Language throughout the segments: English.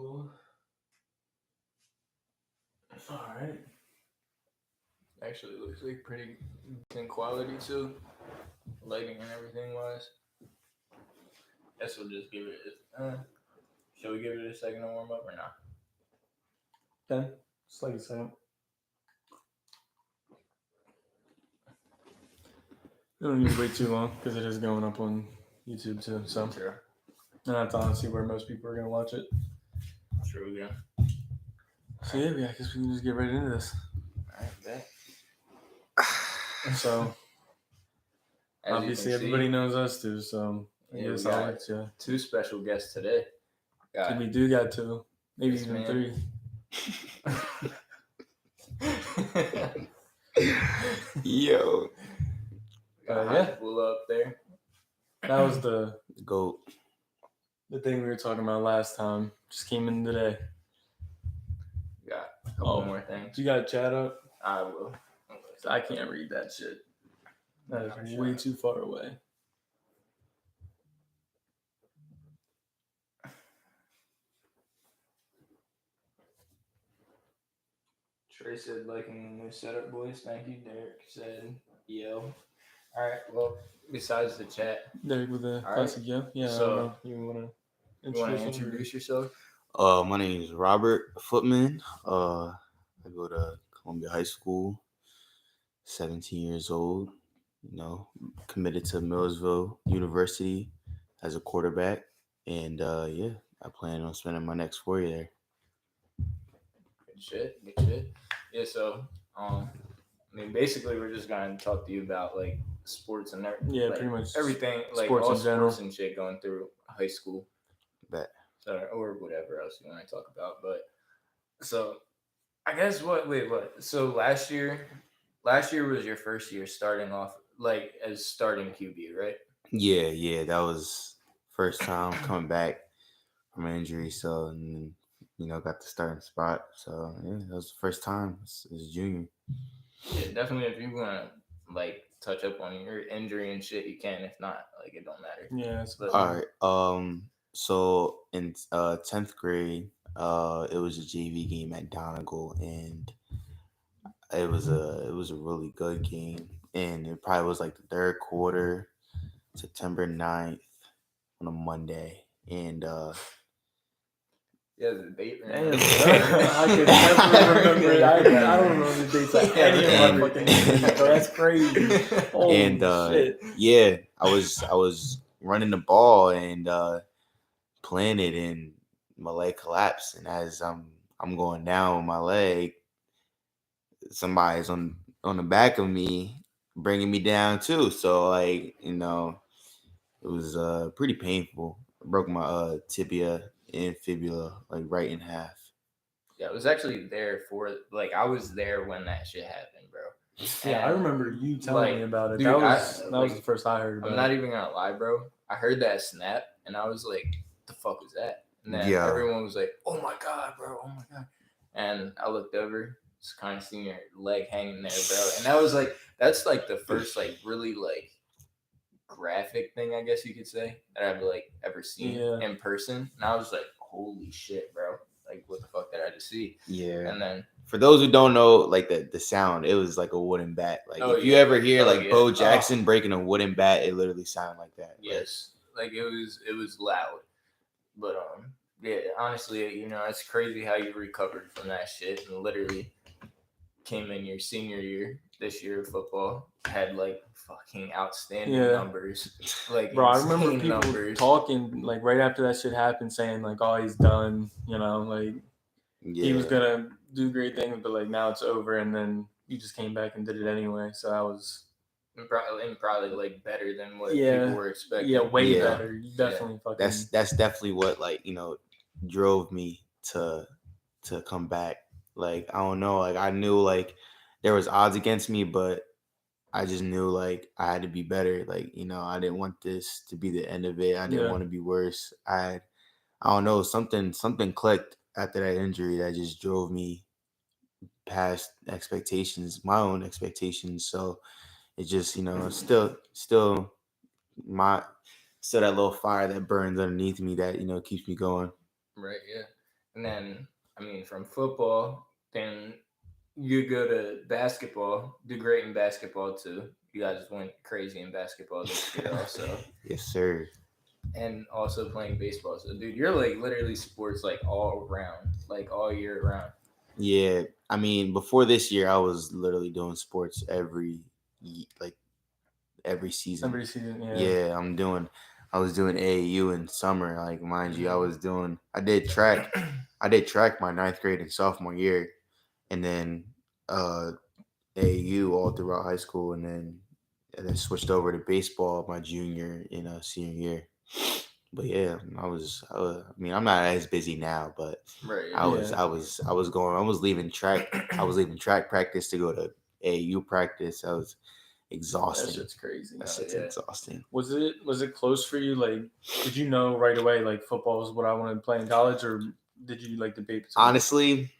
cool. All right. Actually, looks like pretty decent quality too, lighting and everything wise. Guess we'll just give it. Shall we give it a second to warm up or not? Okay, just like a second. We don't need to wait too long because it is going up on YouTube too. So, Sure. and that's honestly where most people are gonna watch it. Sure, we go. So yeah, I guess we can just get right into this. All right, bet. So As obviously you can everybody see, knows us too. So I yeah, we guess I'll got let you. two special guests today. Got We do got two, maybe This even man. 3. Yo, got Yeah. Pull up there. That was the GOAT. thing we were talking about last time. Just came in today. Got a couple more things. You got chat up? I will. I can't read that shit. That is Not way sure. too far away. Trey said liking the new setup, boys. Thank you. Derek said yo. All right. Well, besides the chat, Derek with the All classic yo. Yeah. So, I don't know. You want to introduce yourself? My name is Robert Footman. I go to Columbia High School. 17 years old. You know, committed to Millersville University as a quarterback, and yeah, I plan on spending my next 4 year there. Good shit. Good shit. Yeah. So, I mean, basically, we're just gonna talk to you about like sports and Yeah, like, pretty much everything, like sports all in general. sports and shit going through high school. Bet. So, or whatever else you want to talk about. But so, I guess what? Wait, what? So last year was your first year starting off like as starting QB, right? Yeah, that was first time coming back from an injury, so and got the starting spot. So yeah, that was the first time as junior. Yeah, definitely. If you want to like touch up on your injury and shit, you can. If not, like it don't matter. Yeah. But, All right. So in 10th grade, it was a JV game at Donegal, and it was a really good game, and it probably was like the third quarter, September 9th on a Monday, and yeah, the date. Damn, I could definitely remember it. I don't remember the dates of any of my fucking games, bro. That's crazy. Holy and shit. yeah, I was running the ball and playing it, and my leg collapsed, and as I'm going down with my leg, somebody's on the back of me bringing me down too. So like it was pretty painful. I broke my tibia and fibula like right in half. Yeah, I was actually there for like I was there when that shit happened, bro. Yeah, I remember you telling me about it. Dude, that was like, the first I heard about I'm not even gonna lie, bro. I heard that snap and I was like, "The fuck was that?" And then Yeah. everyone was like, "Oh my god, bro! Oh my god!" And I looked over, just kind of seeing your leg hanging there, bro. And that was like, that's like the first like really like graphic thing, I guess you could say, that I've like ever seen in person. And I was like, "Holy shit, bro! Like, what the fuck did I just see?" Yeah. And then, for those who don't know, like the sound, it was like a wooden bat. Like if you ever hear Bo Jackson breaking a wooden bat, it literally sounded like that. Yes, like it was loud. But yeah, honestly, it's crazy how you recovered from that shit and literally came in your senior year this year of football, had like fucking outstanding numbers. Like, bro, I remember people talking like right after that shit happened, saying like, "Oh, he's done," like he was gonna do great things, but like now it's over, and then you just came back and did it anyway. So that was probably like better than what people were expecting. Yeah, way better. You definitely fucking. That's definitely what like drove me to come back. Like I don't know, like I knew like there was odds against me, but I just knew like I had to be better. Like I didn't want this to be the end of it. I didn't want to be worse. I don't know, something clicked after that injury that just drove me past expectations, my own expectations. So it just still that little fire that burns underneath me that keeps me going. Right. Yeah. And then, I mean, from football, then you go to basketball, do great in basketball too. You guys went crazy in basketball this year also. Yes, sir. And also playing baseball. So, dude, you're like literally sports like all around, like all year round. Yeah, I mean, before this year, I was literally doing sports like every season. Every season, yeah. Yeah, I was doing AAU in summer. Like, mind you, I did track my ninth grade and sophomore year, and then uh, AAU all throughout high school, and then switched over to baseball my junior and senior year. But yeah, I mean, I'm not as busy now, but Right. Yeah. I was leaving track. I was leaving track practice to go to AAU practice. That was That exhausting. shit's crazy. That Oh shit's yeah. exhausting. Was it close for you? Like, did you know right away like football is what I wanted to play in college, or did you like debate between? Honestly,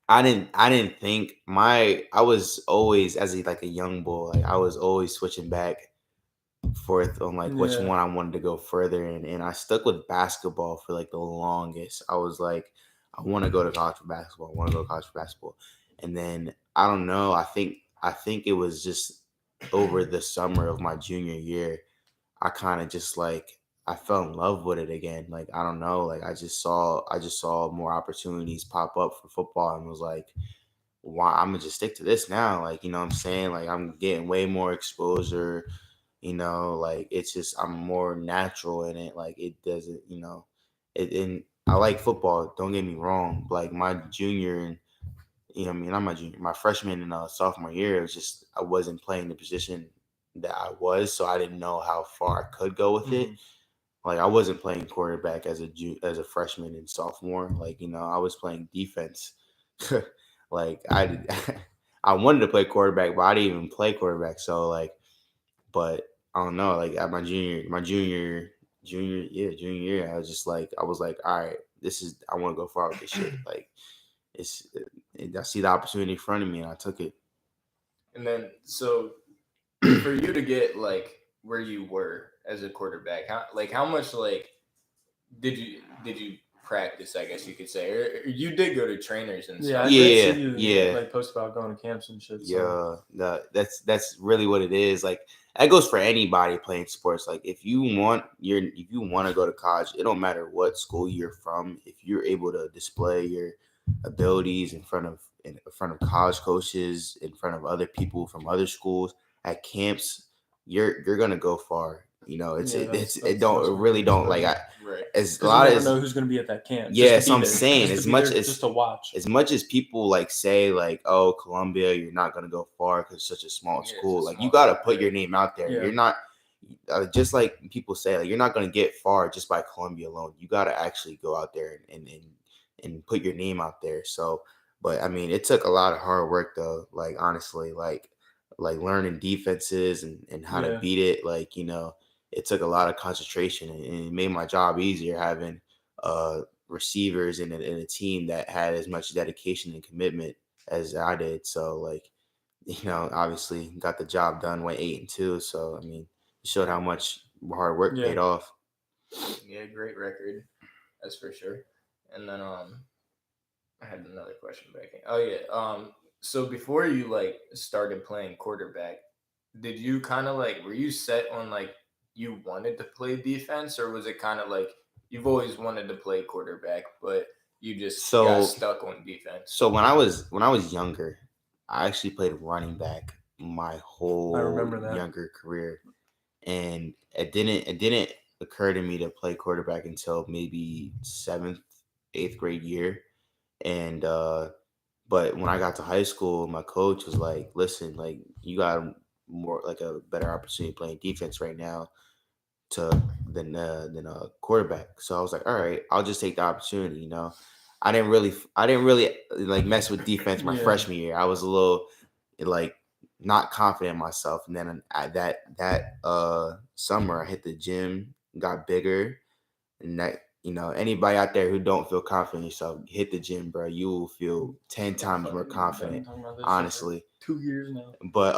I didn't think I was always like a young boy. Like I was always switching back forth on like which Yeah. one I wanted to go further in, and I stuck with basketball for like the longest. I was like, I want to go to college for basketball. I want to go to college for basketball, and then I don't know. I think it was just over the summer of my junior year. I kind of just like I fell in love with it again. Like I don't know. Like I just saw more opportunities pop up for football and was like, why I'm gonna just stick to this now. Like you know what I'm saying. Like I'm getting way more exposure, like it's just I'm more natural in it. Like it doesn't, it. And I like football, don't get me wrong. Like my junior and I mean, not my junior, my freshman and sophomore year, it was just I wasn't playing the position that I was, so I didn't know how far I could go with it. Mm-hmm. Like I wasn't playing quarterback as as a freshman and sophomore. Like I was playing defense. Like I wanted to play quarterback, but I didn't even play quarterback. So like, but I don't know. Like at junior year, I was like, all right, I want to go far with this shit. Like it's, I see the opportunity in front of me, and I took it. And then, so for you to get like where you were as a quarterback, how much like did you practice? I guess you could say, or you did go to trainers and Yeah, stuff, I did right? see Yeah, you yeah. like post about going to camps and shit. So Yeah, that's really what it is. Like that goes for anybody playing sports. Like if you want to go to college, it don't matter what school you're from. If you're able to display your abilities in front of college coaches, in front of other people from other schools at camps, you're gonna go far. yeah, It that's don't it my really thing don't too. like Yeah, as a because you lot never as know who's going to be at that camp. Just to yes, be I'm there, saying just to be there, just to watch. as much as people like say like, oh, Columbia, you're not gonna go far because it's such a small Yeah, it's a school. Like you small gotta school, put your right? name out there. Yeah, You're not just like people say like you're not gonna get far just by Columbia alone. You gotta actually go out there and put your name out there. So, but I mean, it took a lot of hard work though. Like honestly, like learning defenses and how to yeah, beat it. Like it took a lot of concentration and it made my job easier having uh receivers in a team that had as much dedication and commitment as I did. So like, obviously got the job done, went 8-2. So I mean, it showed how much hard work yeah. paid off. Yeah, great record, that's for sure. And then I had another question back in. Oh yeah. So before you like started playing quarterback, did you kind of like were you set on like you wanted to play defense, or was it kind of like you've always wanted to play quarterback, but you just got So stuck on defense? so when I was younger, I actually played running back my I whole remember that. younger career, and it didn't occur to me to play quarterback until maybe seventh, eighth grade year, and but when I got to high school, my coach was like, "Listen, like you got more like a better opportunity playing defense right now to than a quarterback." So I was like, "All right, I'll just take the opportunity." I didn't really like mess with defense my Yeah, freshman year. I was a little like not confident in myself, and then that summer I hit the gym, got bigger, and that anybody out there who don't feel confident in yourself, hit the gym, bro. You will feel 10 times more fucking been confident, talking about this shit for honestly. 2 years now. But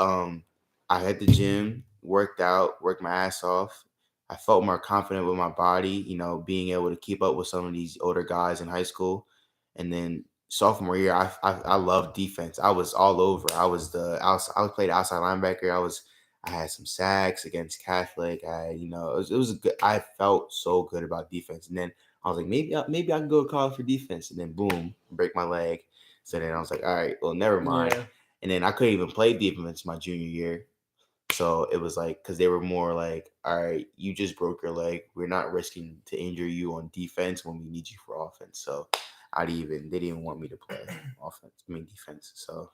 I hit the gym, worked out, worked my ass off. I felt more confident with my body, being able to keep up with some of these older guys in high school. And then sophomore year, I loved defense. I was all over. I played outside linebacker. I had some sacks against Catholic. It was a good. I felt so good about defense. And then I was like, maybe I can go to college for defense. And then boom, break my leg. So then I was like, all right, well, never mind. Yeah. And then I couldn't even play defense my junior year. So it was like, because they were more like, all right, you just broke your leg. We're not risking to injure you on defense when we need you for offense. So they didn't even want me to play defense. So,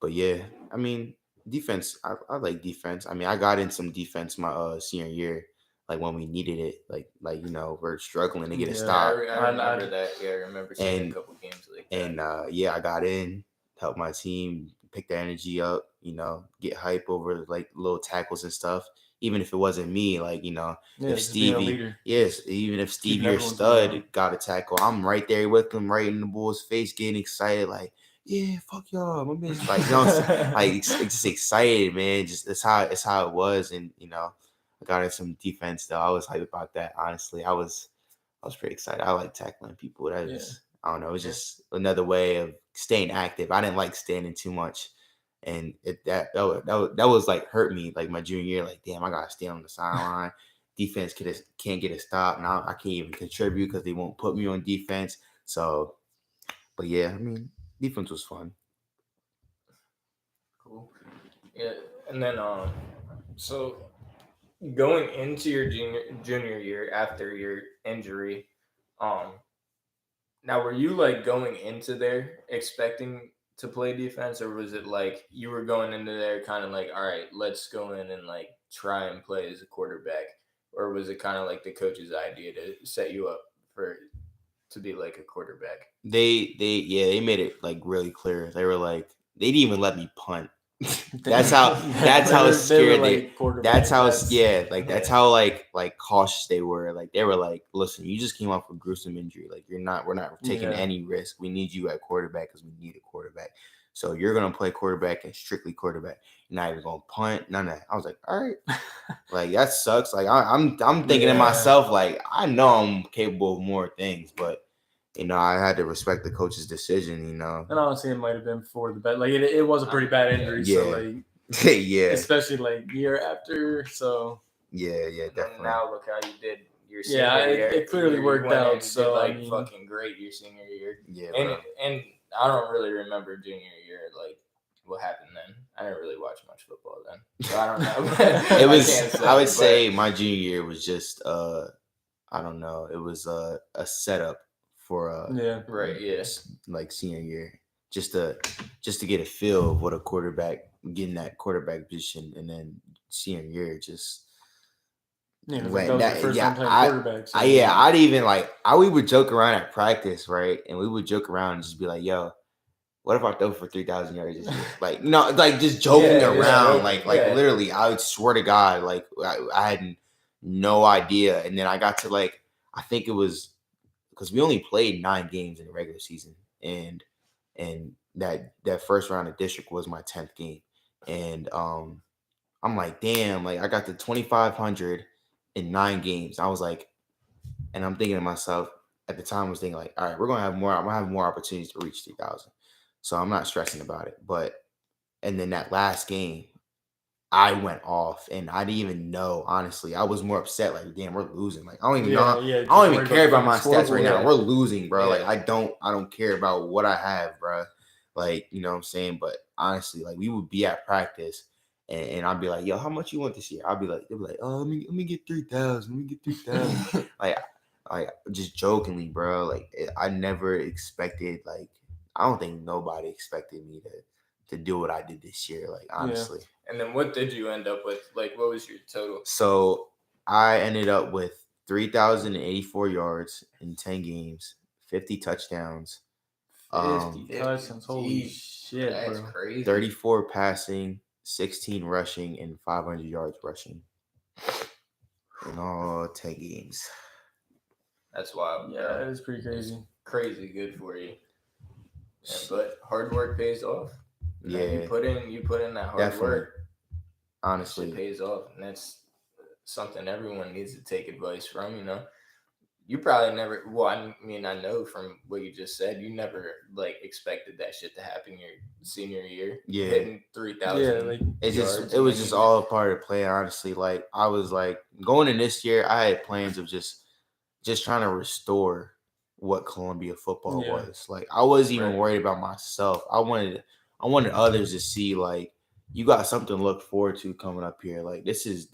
but yeah, I mean, defense, I like defense. I mean, I got in some defense my senior year, like when we needed it, we're struggling to get a Yeah. stop. I remember that. Yeah, I remember seeing a couple games like that. And I got in, helped my team pick the energy up, get hype over like little tackles and stuff. Even if it wasn't me, if just being a Stevie, leader. yes, even if Stevie Keeping or everyone's Stud around. got a tackle, I'm right there with them, right in the bull's face, getting excited, like, yeah, fuck y'all, my man's like, just excited, man. Just it's how it was, and I got in some defense though. I was hyped about that. Honestly, I was pretty excited. I like tackling people. That is, I don't know. It's just another way of staying active. I didn't like standing too much, and that was like hurt me. Like my junior year, like damn, I gotta stand on the sideline. Defense can't get a stop. Now I can't even contribute because they won't put me on defense. So, but yeah, I mean, defense was fun. Cool. Yeah, and then so going into your junior year after your injury, now were you like going into there expecting to play defense, or was it like you were going into there kind of like, all right, let's go in and like try and play as a quarterback, or was it kind of like the coach's idea to set you up to be like a quarterback? They made it like really clear. They were like they didn't even let me punt. that's how scared they. That's how that's how like cautious they were. Like they were like, listen, you just came off a gruesome injury. Like we're not taking any risk. We need you at quarterback because we need a quarterback. So you're gonna play quarterback and strictly quarterback. You're not even gonna punt. None of that. I was like, all right, like that sucks. Like I'm thinking to myself, like I know I'm capable of more things, but I had to respect the coach's decision. And honestly, it might have been for the best. Like it was a pretty bad injury. So like yeah, especially like year after. So yeah, definitely. And now look how you did. Your senior year. It clearly worked out. So did, like fucking great your senior year. Yeah, and I don't really remember junior year like what happened then. I didn't really watch much football then, so I don't know. It was. I would say my junior year was just I don't know. It was a setup for like senior year, just to get a feel of what a quarterback, getting that quarterback position, and then senior year just. Yeah, that was your first time playing quarterback. So I'd even we would joke around at practice, right? And we would joke around and just be like, "Yo, what if I throw for 3,000 yards this year?" Like, just joking around. Literally, I would swear to God, like I had no idea. And then I got to I think it was because we only played 9 games in the regular season, and that first round of district was my 10th game, and I'm like, damn, like I got to 2,500 in 9 games. I was like, and I'm thinking to myself at the time, I was thinking like, all right, I'm gonna have more opportunities to reach 3,000. So I'm not stressing about it. And then that last game, I went off and I didn't even know, honestly. I was more upset, like, damn, we're losing. Like, I don't even know. I don't even care about my stats right now. We're losing, bro. Like, I don't care about what I have, bro. Like, you know what I'm saying? But honestly, like, we would be at practice and I'd be like, yo, how much you want this year? I'd be like, they'd be like, oh, let me get 3,000. Let me get 3,000. like just jokingly, bro. Like, I never expected, like, I don't think nobody expected me to do what I did this year, like, honestly. And then what did you end up with? Like, what was your total? So I ended up with 3,084 yards in 10 games, 50 touchdowns. 50 touchdowns, holy shit, that's bro. crazy. 34 passing, 16 rushing, and 500 yards rushing in all 10 games. That's wild. Yeah, that is pretty crazy. It's crazy good for you. Yeah, but hard work pays off. Yeah, you put in that hard work. Honestly, it pays off, and that's something everyone needs to take advice from. You probably never. Well, I mean, I know from what you just said, you never like expected that shit to happen your senior year. Yeah. Hitting 3,000 like yards. It was just all a part of the plan. Honestly, like I was like going in this year, I had plans of just trying to restore what Columbia football was. Like I wasn't even worried about myself. I wanted others to see like you got something to look forward to coming up here. Like this is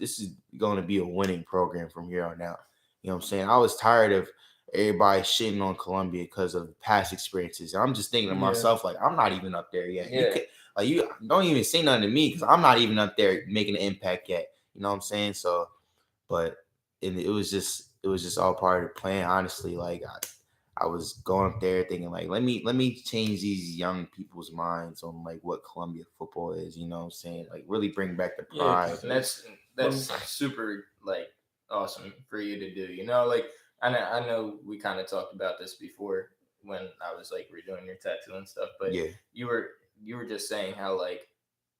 going to be a winning program from here on out. You know what I'm saying? I was tired of everybody shitting on Columbia because of past experiences. And I'm just thinking to myself like I'm not even up there yet. Yeah. You don't even say nothing to me because I'm not even up there making an impact yet. You know what I'm saying? So, but it was just all part of the plan. Honestly, like I was going up there thinking like let me change these young people's minds on like what Columbia football is. You know what I'm saying? Like really bring back the pride. And that's super like awesome for you to do. Like I know we kind of talked about this before when I was like redoing your tattoo and stuff, but Yeah. you were just saying how like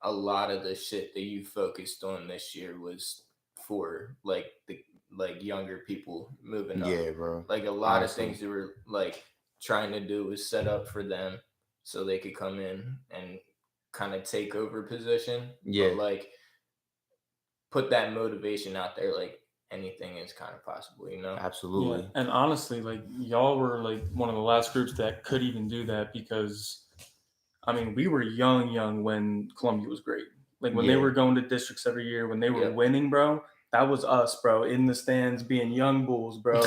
a lot of the shit that you focused on this year was for like the like younger people moving up. Yeah, bro. Like a lot of things you were like trying to do was set up for them so they could come in and kind of take over position. Yeah. But like put that motivation out there, like anything is kind of possible, Absolutely. Yeah. And honestly, like y'all were like one of the last groups that could even do that because, I mean, we were young when Columbia was great. Like when they were going to districts every year, when they were winning, bro, that was us, bro, in the stands being young bulls, bro.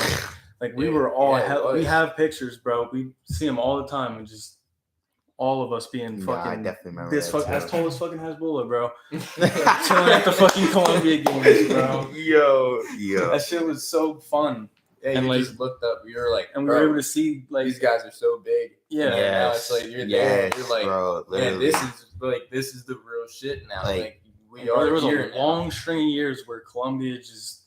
Like we were all we have pictures, bro. We see them all the time, and just all of us being fucking I definitely remember this that as tall as fucking Hezbollah, bro. Chilling at the fucking Columbia games, bro. Yo. That shit was so fun. Yeah, and you like, just looked up. You were like, and we were able to see like these guys are so big. Yeah. And now it's like you're there. You're like, bro, man, this is the real shit now. Like we are. There was here a long string of years where Columbia just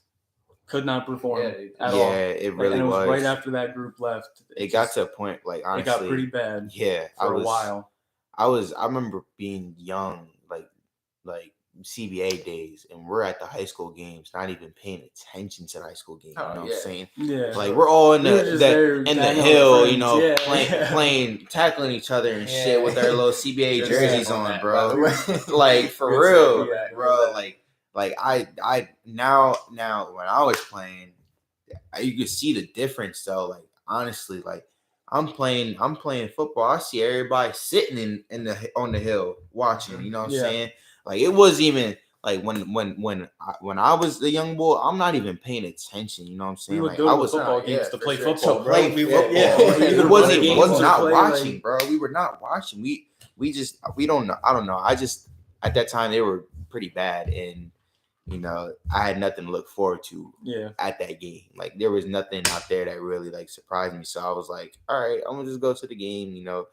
could not perform at all. Yeah, it really and it was was. right after that group left. It got to a point, like honestly, it got pretty bad. Yeah, for a while. I remember being young, like CBA days, and we're at the high school games, not even paying attention to the high school game. You know what I'm saying? Yeah. Like we're all in the hill, you know, playing, tackling each other and shit with our little CBA jerseys on, bro. Like for real, bro. Like I now when I was playing, you could see the difference though. Like honestly, like I'm playing football. I see everybody sitting on the hill watching. You know what I'm saying? Like it wasn't even like when I was the young boy, I'm not even paying attention. You know what I'm saying? We would like go I to was football games to play football, bro. It was not watching, bro. We were not watching. We don't know. I don't know. I just at that time they were pretty bad, and you know I had nothing to look forward to. At that game, like there was nothing out there that really like surprised me. So I was like, all right, I'm gonna just go to the game, you know,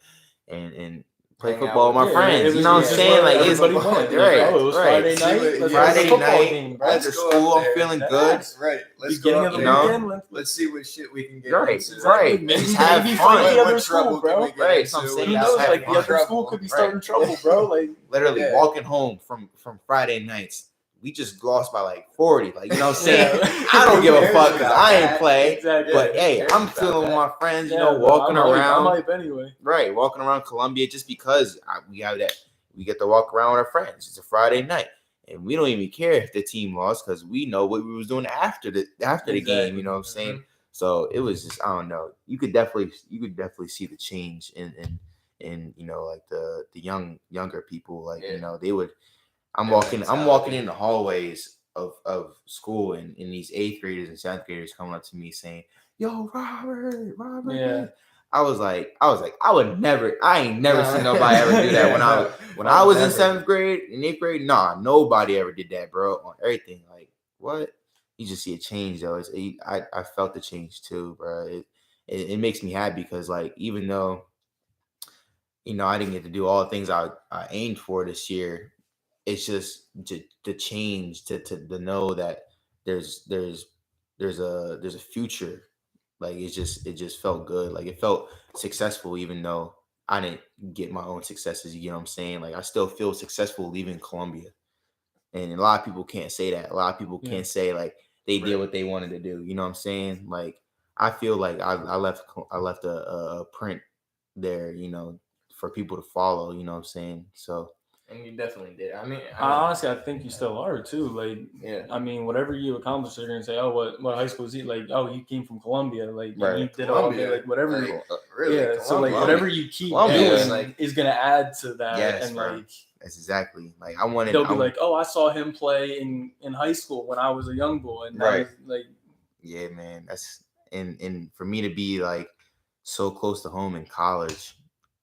and play football with my friends. You know what I'm saying? Like it's right. It was Friday night. Friday night after school. I'm feeling good. Right. Let's go up there. Let's see what shit we can get. Right. Just have fun. The other school, bro. Right. So I'm saying, who knows? Like the other school could be starting trouble, bro. Like literally walking home from Friday nights. We just lost by like 40. Like, you know what I'm saying? I don't give a fuck because I ain't play. Exactly. But hey, I'm feeling with my friends, you know, walking around. I'm hype anyway. Right, walking around Columbia just because we get to walk around with our friends. It's a Friday night. And we don't even care if the team lost because we know what we was doing after the game, you know what I'm saying? Mm-hmm. So it was just, I don't know. You could definitely see the change in you know, like the younger people. Like, you know, they would I'm walking in the hallways of school and these 8th graders and 7th graders coming up to me saying, "Yo, Robert." Yeah. I was like, I ain't never seen nobody ever do that when I was in 7th grade and 8th grade. Nah, nobody ever did that, bro. On everything. Like, what? You just see a change though. I felt the change too, bro. It makes me happy because like even though, you know, I didn't get to do all the things I aimed for this year. It's just to change to know that there's a future. Like it just felt good. Like it felt successful even though I didn't get my own successes. You know what I'm saying? Like I still feel successful leaving Columbia And a lot of people can't say that. A lot of people Yeah. can't say like they did Right. what they wanted to do. You know what I'm saying? Like I feel like I left a print there, you know, for people to follow. You know what I'm saying? So And you definitely did. I mean, Honestly, I think you still are too. Like, yeah. I mean, whatever you accomplish, they're gonna say, "Oh, what high school is he?" Like, "Oh, he came from Columbia." Like, and Right. he did all day. Columbia, Like, whatever. like, really, Yeah. So, like, Columbia. whatever you keep Columbia doing is like- is gonna add to that, Yes, and bro. like, that's exactly like I wanted. they'll be like, "Oh, I saw him play in high school when I was a young boy," and Right. like, yeah, man. That's and for me to be like so close to home in college.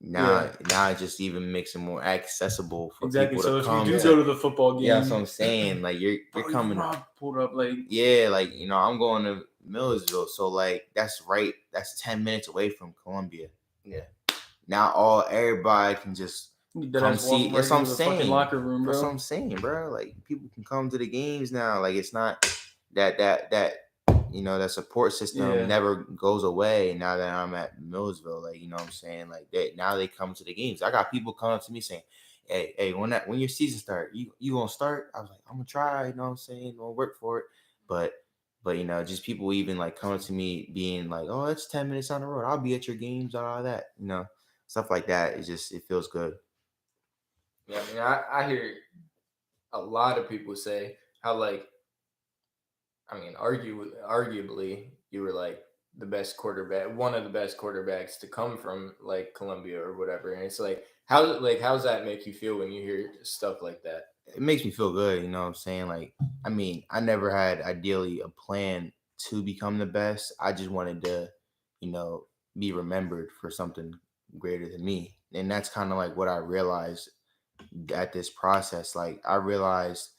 Now it just even makes it more accessible for exactly. people So to if come you do to. go to the football game, Yeah, that's what I'm saying. Like you're bro, coming. Rob pulled up like, Yeah, like you know, I'm going to Millersville, so like that's 10 minutes away from Columbia. Yeah. Now everybody can just come see. Right That's what I'm into the fucking saying. locker room, That's bro. what I'm saying, bro. Like people can come to the games now. Like it's not that you know that support system never goes away. Now that I'm at Millersville, like you know what I'm saying, like now they come to the games. I got people coming to me saying, "Hey, when your season start, you gonna start?" I was like, "I'm gonna try." You know what I'm saying? I'm gonna work for it, but you know, just people even like coming to me being like, "Oh, it's 10 minutes on the road. I'll be at your games." All that, you know, stuff like that. It feels good. Yeah, I mean, I hear a lot of people say how like, I mean, arguably you were like the best quarterback, one of the best quarterbacks to come from like Columbia or whatever, and it's like how's that make you feel when you hear stuff like that? It makes me feel good, you know what I'm saying? Like, I mean, I never had ideally a plan to become the best. I just wanted to, you know, be remembered for something greater than me. And that's kind of like what I realized at this process. Like, I realized,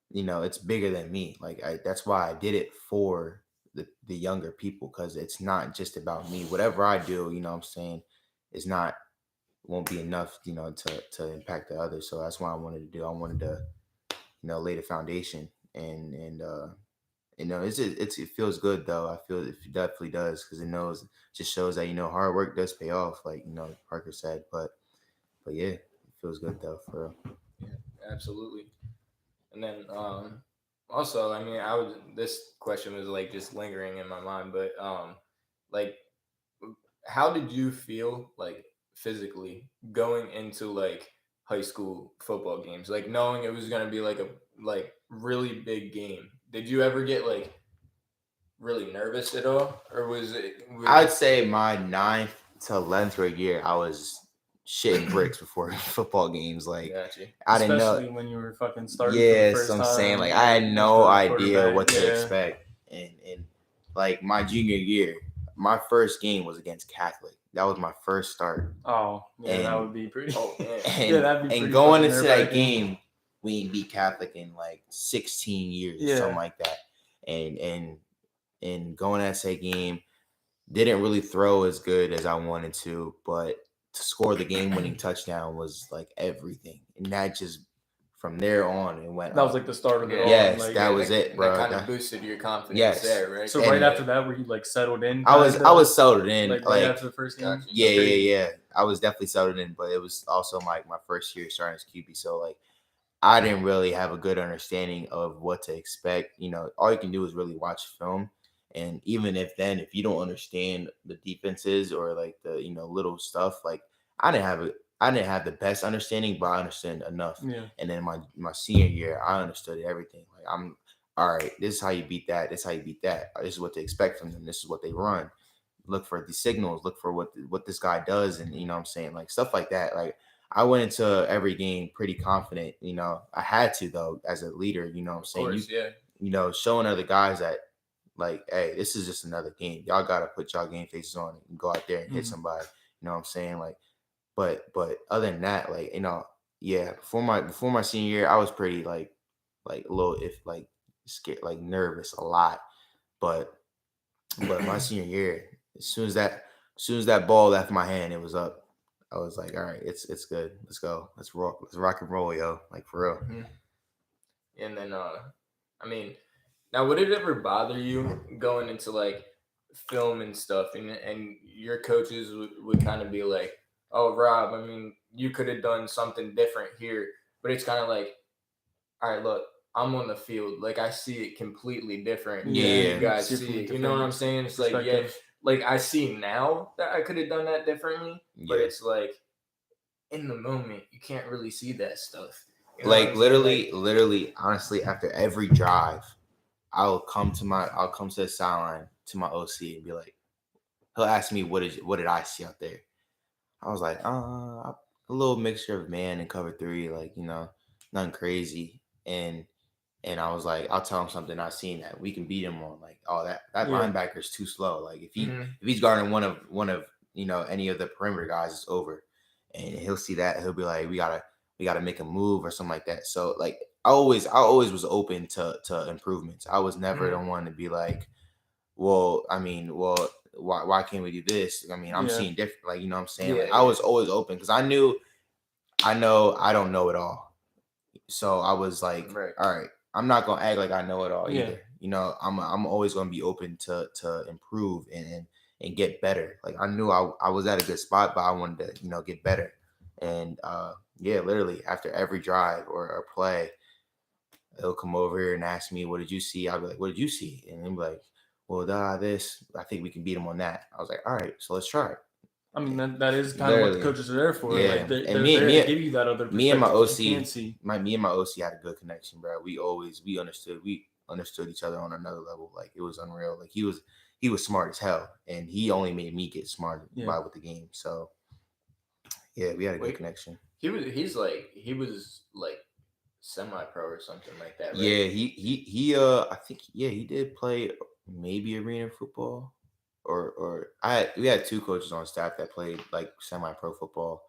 you know, it's bigger than me. Like, that's why I did it for the younger people, because it's not just about me. Whatever I do, you know what I'm saying, is not won't be enough, you know, to impact the others. So that's what I wanted to do. I wanted to, you know, lay the foundation, and you know, it feels good though. I feel it definitely does, because just shows that, you know, hard work does pay off, like, you know, Parker said. But yeah, it feels good though, for real. Yeah, absolutely. And then also, I mean, this question was like just lingering in my mind, but like how did you feel like physically going into like high school football games, like knowing it was going to be like a like really big game? Did you ever get like really nervous at all, or was it I'd say my 9th to 11th grade year, I was shitting bricks before football games. Like, Gotcha. I didn't know. Especially when you were fucking starting for Yeah, the first so I'm time. saying, like, I had as no the idea quarterback. what to Yeah. expect. And like my junior year, my first game was against Catholic. That was my first start. Oh, yeah, that And- would be pretty. Oh man. And, Yeah, that'd be and pretty going fucking into that nerve-wracking. game, we ain't beat Catholic in like 16 years, or Yeah. something like that. And going into that game, didn't really throw as good as I wanted to, but to score the game-winning touchdown was like everything. And that just, from there on, it went That was up. like the start of it all. Yes, like, that was it, bro. That kind of That- boosted your confidence Yes. there, right? So And- right after that, were you like settled in? I was kinda? settled in, like like right after the first game. Gotcha. yeah. I was definitely settled in, but it was also like my first year starting as QB, so like I didn't really have a good understanding of what to expect. You know, all you can do is really watch film. And even if you don't understand the defenses or like the, you know, little stuff, like I didn't have the best understanding, but I understood enough. Yeah. And then my senior year, I understood everything. Like I'm all right, this is how you beat that, this is how you beat that. This is what to expect from them, this is what they run. Look for the signals, look for what this guy does, and you know what I'm saying, like stuff like that. Like I went into every game pretty confident. You know, I had to though as a leader. You know what I'm Of saying? course, yeah. You know, showing other guys that like, hey, this is just another game. Y'all gotta put y'all game faces on and go out there and hit somebody. You know what I'm saying? Like, but other than that, like, you know, yeah, before my senior year, I was pretty like a little, if like scared, like nervous a lot. But my senior year, as soon as that ball left my hand, it was up. I was like, all right, it's good. Let's go. Let's rock and roll, yo. Like for real. Mhm. And then, I mean, now would it ever bother you going into like film and stuff, and your coaches would kind of be like, "Oh, Rob, I mean, you could have done something different here," but it's kind of like all right, look, I'm on the field. Like, I see it completely different than Yeah. you guys See it see from a it. You know what I'm different saying? It's like, yeah, perspective. like I see now that I could have done that differently, but Yeah. it's like in the moment you can't really see that stuff. You know Like what I'm saying? Like, literally, honestly, after every drive, I'll come to the sideline to my OC and be like, he'll ask me what did I see out there? I was like, a little mixture of man and cover three, like, nothing crazy. And I was like, I'll tell him something I seen that we can beat him on. Like, oh, that Yeah. linebacker is too slow. Like, if mhm. if he's guarding one of any of the perimeter guys, it's over. And he'll see that, he'll be like, we gotta make a move or something like that. So like, I always was open to improvements. I was never the one to be like, well, I mean, why can't we do this? I mean, I'm Yeah. seeing different. Like, you know what I'm saying? Yeah, Like, I was always open because I know I don't know it all. So I was like, Right. all right, I'm not gonna act like I know it all Yeah. either. I'm always gonna be open to improve and get better. Like, I knew I was at a good spot, but I wanted to get better. And yeah, literally after every drive or play, he'll come over here and ask me, what did you see? I'll be like, what did you see? And he'll be like, well, this, I think we can beat him on that. I was like, all right, so let's try it. I mean, that is kind of what the Literally. coaches are there for. Yeah. Like, they're And there to give you that other perspective me and my OC, you can't see. me and my OC had a good connection, bro. We understood each other on another level. Like, it was unreal. Like, he was smart as hell, and he only made me get smart with the game. So yeah, we had a good connection. He was like semi-pro or something like that, right? Yeah, he I think he did play maybe arena football, or we had two coaches on staff that played like semi-pro football.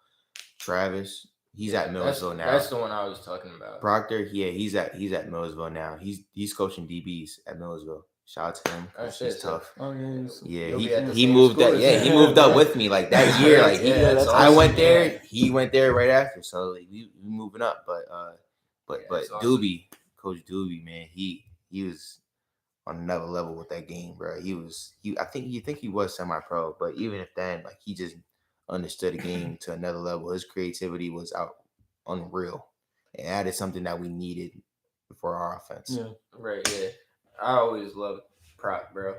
Travis, he's at Millersville now. That's the one I was talking about. Proctor, yeah, he's at Millersville now. He's coaching DBs at Millersville. Shout out to him. Oh, shit, He's tough. Oh Yeah, You'll be at the he same moved school up. as Yeah, him. he moved up with me like that year. Like, that's I awesome. went there. Yeah. He went there right after. So like, we moving up. But that's awesome. Doobie, Coach Doobie, man, he was on another level with that game, bro. I think he was semi-pro, but even if then, like, he just understood the game to another level. His creativity was unreal, and added something that we needed for our offense. Yeah. Right. Yeah. I always loved Proc, bro.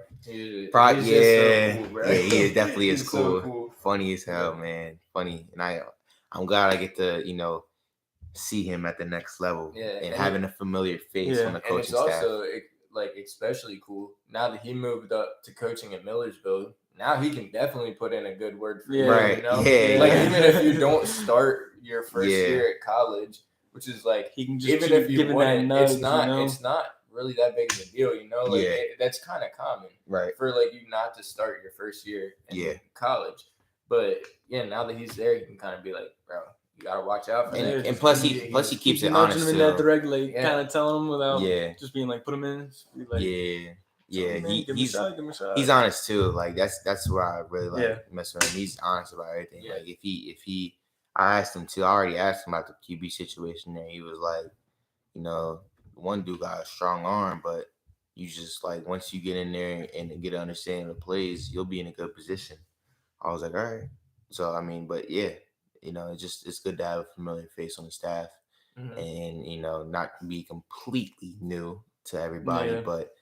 Proc, he's yeah, just so cool, bro. yeah, he is definitely He's is cool. so cool. Funny as hell, man. Funny, and I'm glad I get to see him at the next level, and having a familiar face on the coaching staff. And it's also like especially cool now that he moved up to coaching at Millersville. Now he can definitely put in a good word for you. Right. You know? Yeah. Like, even if you don't start your first year at college, which is like, he can just even if you win, nudge, it's not really that big of a deal. You know, like that's kind of common, right, for like you not to start your first year in college. But yeah, now that he's there, he can kind of be like, bro, you gotta watch out for that. And plus he keeps it honest him in that direct, like, kind of telling him without just being like, put him in. Like, give him a shot. He's honest too. Like, that's where I really like messing with him. He's honest about everything. Like, if he I asked him too. I already asked him about the QB situation there. He was like, one dude got a strong arm, but you just, like, once you get in there and get an understanding of the plays, you'll be in a good position. I was like, all right. So I mean, but yeah, it's good to have a familiar face on the staff, and not be completely new to everybody, but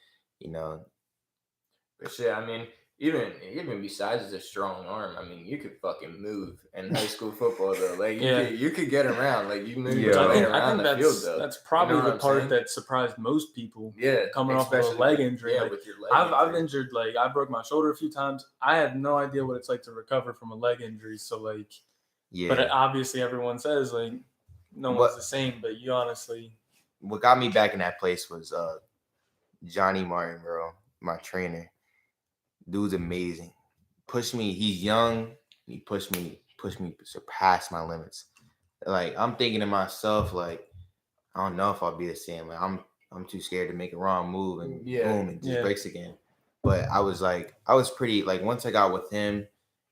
But shit, I mean, even besides the strong arm, I mean, you could fucking move in high school football though. Like, you could get around. Like, you move around the field though. That's probably the part that surprised most people. Yeah, coming off of a leg injury. Yeah, like, with your leg I've injured, like, I broke my shoulder a few times. I have no idea what it's like to recover from a leg injury. So, like, but obviously everyone says, like, no one's the same. But you honestly, what got me back in that place was Johnny Martin, bro, my trainer. Dude's amazing. Pushed me. He's young. He pushed me surpass my limits. Like, I'm thinking to myself, like, I don't know if I'll be the same. Like, I'm too scared to make a wrong move and boom, it just breaks again. But I was pretty, like, once I got with him,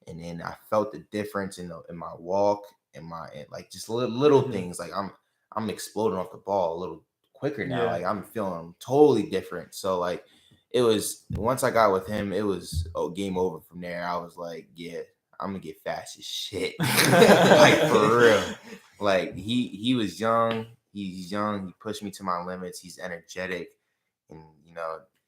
and then I felt the difference in my walk and like, just little things. Like, I'm exploding off the ball a little quicker now. Like, I'm feeling totally different. So, like, it was, once I got with him, it was game over from there. I was like, yeah, I'm gonna get fast as shit. Like, for real. Like, he was young. he's young. He pushed me to my limits. He's energetic, and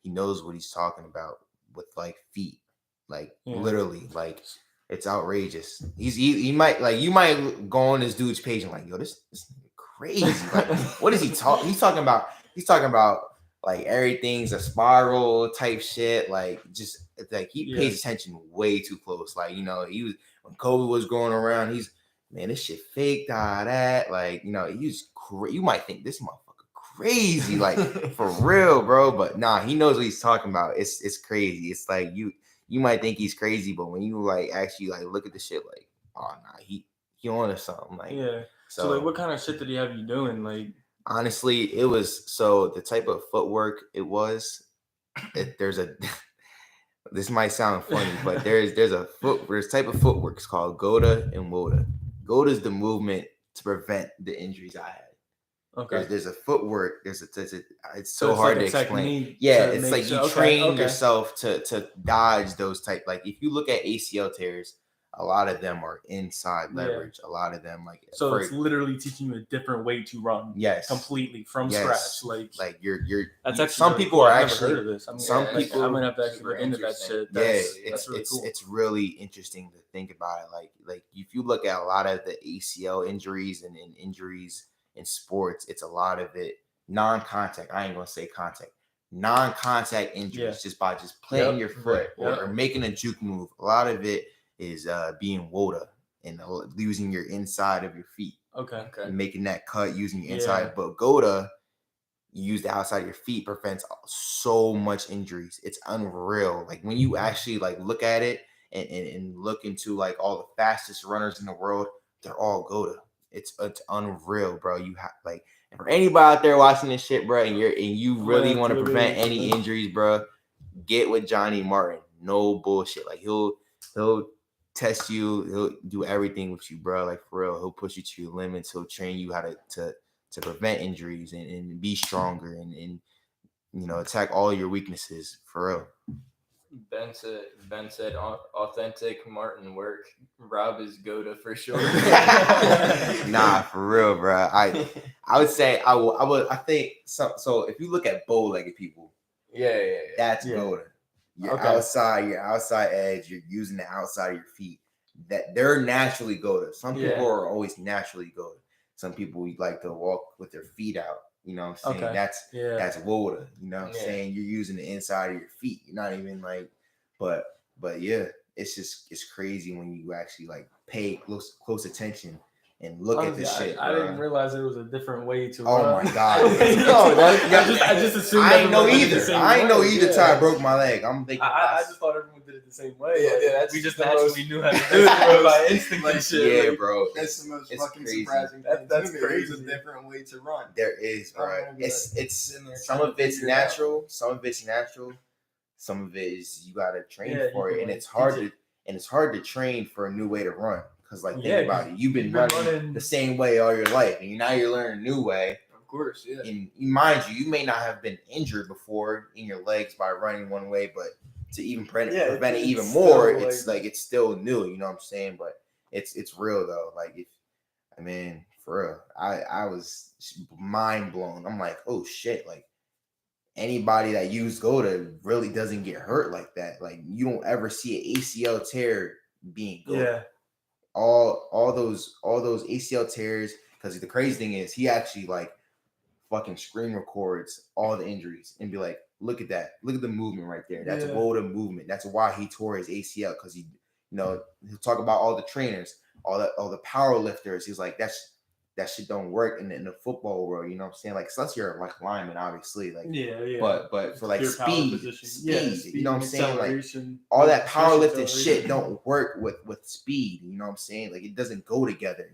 he knows what he's talking about with like feet, like literally, like it's outrageous. He might like you might go on this dude's page and like, yo, this nigga crazy. Like, what is he talking? He's talking about like everything's a spiral type shit. Like just like he pays attention way too close. Like he was when Kobe was going around. He's man, this shit fake. That like he's you might think this motherfucker crazy. Like for real, bro. But nah, he knows what he's talking about. It's crazy. It's like you might think he's crazy, but when you like actually like look at the shit, like oh nah, he on to something. Like So like, what kind of shit did he have you doing? Like. Honestly, it was so the type of footwork it was. There's a this might sound funny, but there's type of footwork. It's called Goda and Woda. Goda is the movement to prevent the injuries I had. Okay. There's a footwork. It's so hard like to explain. Yeah, it's like you train yourself to dodge those type. Like if you look at ACL tears, a lot of them are inside leverage. A lot of them like so it's literally teaching you a different way to run. Yes, completely from scratch. Like you're. That's actually some people are actually. Never heard of this. Some people. I'm gonna have to actually look into that shit. That's really cool. It's really interesting to think about it. Like if you look at a lot of the ACL injuries and injuries in sports, it's a lot of it non-contact. I ain't gonna say contact. Non-contact injuries just by planting your foot or making a juke move. A lot of it is being Woda and using your inside of your feet. Okay. And making that cut using your inside. But Goda, you use the outside of your feet, prevents so much injuries. It's unreal. Like when you actually like look at it and look into like all the fastest runners in the world, they're all Goda. It's unreal, bro. You have like for anybody out there watching this shit, bro, and you really want to prevent any injuries, bro, get with Johnny Martin. No bullshit. Like he'll test you, he'll do everything with you, bro. Like for real, he'll push you to your limits. He'll train you how to prevent injuries and be stronger and attack all your weaknesses for real. Ben said authentic Martin work. Rob is Goda for sure. Nah, for real, bro. I would say I think so if you look at bow-legged people, that's Goda. Your outside edge, you're using the outside of your feet. That they're naturally Goda. Some people are always naturally Goda. Some people like to walk with their feet out. You know what I'm saying? That's Woda. You know what I'm saying? You're using the inside of your feet. You're not even like, but yeah, it's crazy when you actually like pay close attention and look at this shit. I didn't realize there was a different way to run. Oh my god! I just assumed I ain't know either. I ain't know either till I broke my leg. I'm thinking. I just thought everyone did it the same way. That's we just naturally knew how to do it by instinct and shit. Yeah, bro. That's the most fucking crazy. surprising. That's crazy. There's a different way to run. There is, bro. It's some of it's natural. Some of it's natural. Some of it is you gotta train for it, and it's hard to train for a new way to run. Because think about it, you've been running the same way all your life, and now you're learning a new way. Of course, yeah. And mind you may not have been injured before in your legs by running one way, but to even prevent it even more, it's like it's still new. You know what I'm saying? But it's real though. Like for real, I was mind blown. I'm like, oh shit, like anybody that used Goda really doesn't get hurt like that. Like you don't ever see an ACL tear being Goda. Yeah. All those ACL tears, because the crazy thing is he actually like fucking screen records all the injuries and be like, look at that, look at the movement right there. That's Woda movement. That's why he tore his ACL, because he'll talk about all the trainers, all the power lifters. He's like, that shit don't work in the football world. You know what I'm saying? Like, so unless you're like lineman, obviously, like but for like speed, you know what I'm saying? Like all that powerlifting shit don't work with speed. You know what I'm saying? Like it doesn't go together.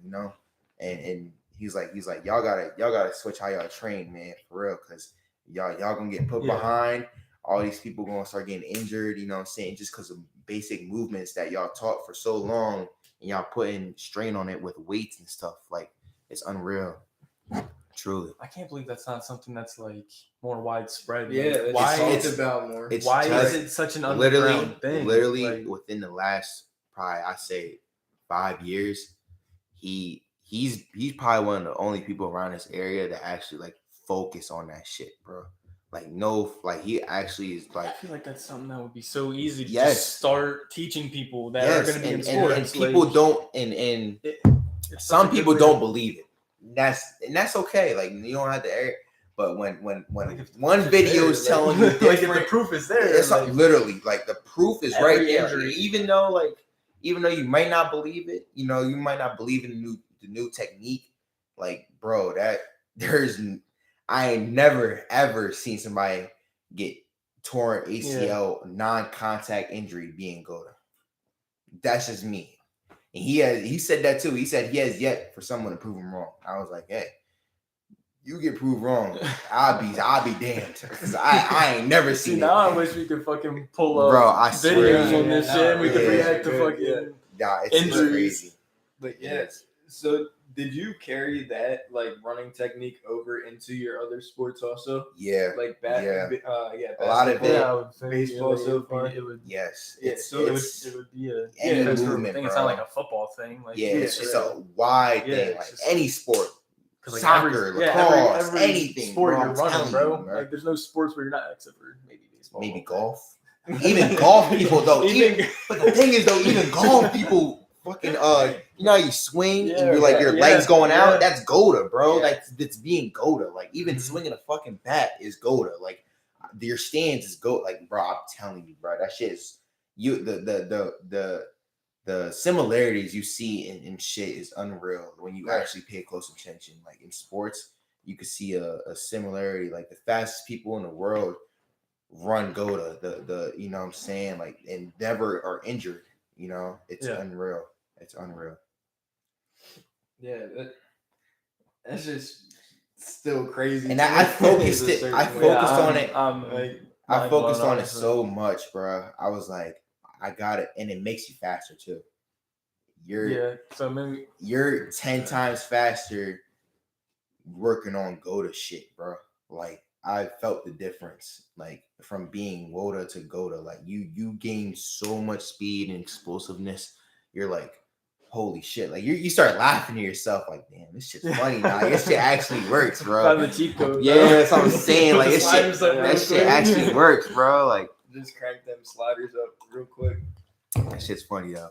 And he's like y'all gotta switch how y'all train, man, for real, because y'all gonna get put behind. All these people gonna start getting injured. You know what I'm saying? Just because of basic movements that y'all taught for so long, and y'all putting strain on it with weights and stuff. Like it's unreal. Truly. I can't believe that's not something that's like more widespread. Yeah, why it's about more. Why is it such an underground thing? Literally, like, within the last probably I say 5 years, he he's probably one of the only people around this area that actually like focus on that shit, bro. Like he actually is I like feel like that's something that would be so easy to Yes. just start teaching people that are going to be in and sports. people like, don't and it's some such a people good way don't to- believe it. That's okay. Like you don't have to air. But when Like, if the one proof is video there, is telling you like, different, like if the proof is there, it's like, literally like the proof is every right there. injury. Like, even though you might not believe it, you might not believe in the new technique. Like, bro, I ain't never ever seen somebody get torn ACL non-contact injury being Goda. That's just me. And he said that too. He said he has yet for someone to prove him wrong. I was like, hey, you get proved wrong, I'll be damned. Because I ain't never See, seen now it. I wish we could fucking pull up Bro, I swear. videos on this shit and we could yeah, react to good, fucking Nah, it's injuries. crazy. But yeah, so did you carry that like running technique over into your other sports also? Yeah. Like A lot of basketball, it. I would think baseball so it far. would be, it would, Yes. Yeah, It's, so it's it would be a any that's true. movement, thing. It's bro. not like a football thing. Like, it's right. a wide Yeah, thing. it's Like just- any sport. 'cause, like, Soccer, every lacrosse, every anything, sport bro, you're I'm running, telling bro. you, bro. Like, there's no sports where you're not, except for maybe baseball. Maybe golf. Even golf people though. But the thing is though, even golf people fucking you know how you swing and you're like your legs going out? That's Goda, bro. Yeah. That's being Goda. Like even Mhm. swinging a fucking bat is Goda. Like your stance is Goda. Like bro, I'm telling you, bro, that shit is the similarities you see in shit is unreal when you actually pay close attention. Like in sports, you could see a similarity. Like the fastest people in the world run Goda. The you know what I'm saying, like, and never are injured. It's unreal. It's unreal. Yeah, that's just still crazy. And to I me. focused It's a it. I certain way. focused on it. Like, I focused on it so much, bro. I was like, I got it, and it makes you faster too. So maybe You're 10 times faster working on Goda shit, bro. Like I felt the difference, like from being Woda to Goda. Like you gain so much speed and explosiveness. You're like, holy shit! Like you start laughing to yourself, like, damn, this shit's funny now. This shit actually works, bro. found the cheat code. Yeah, that's what I'm saying. Like this shit, Sliders up that real shit quick. actually works, bro. Like just crank them sliders up real quick. that shit's funny though.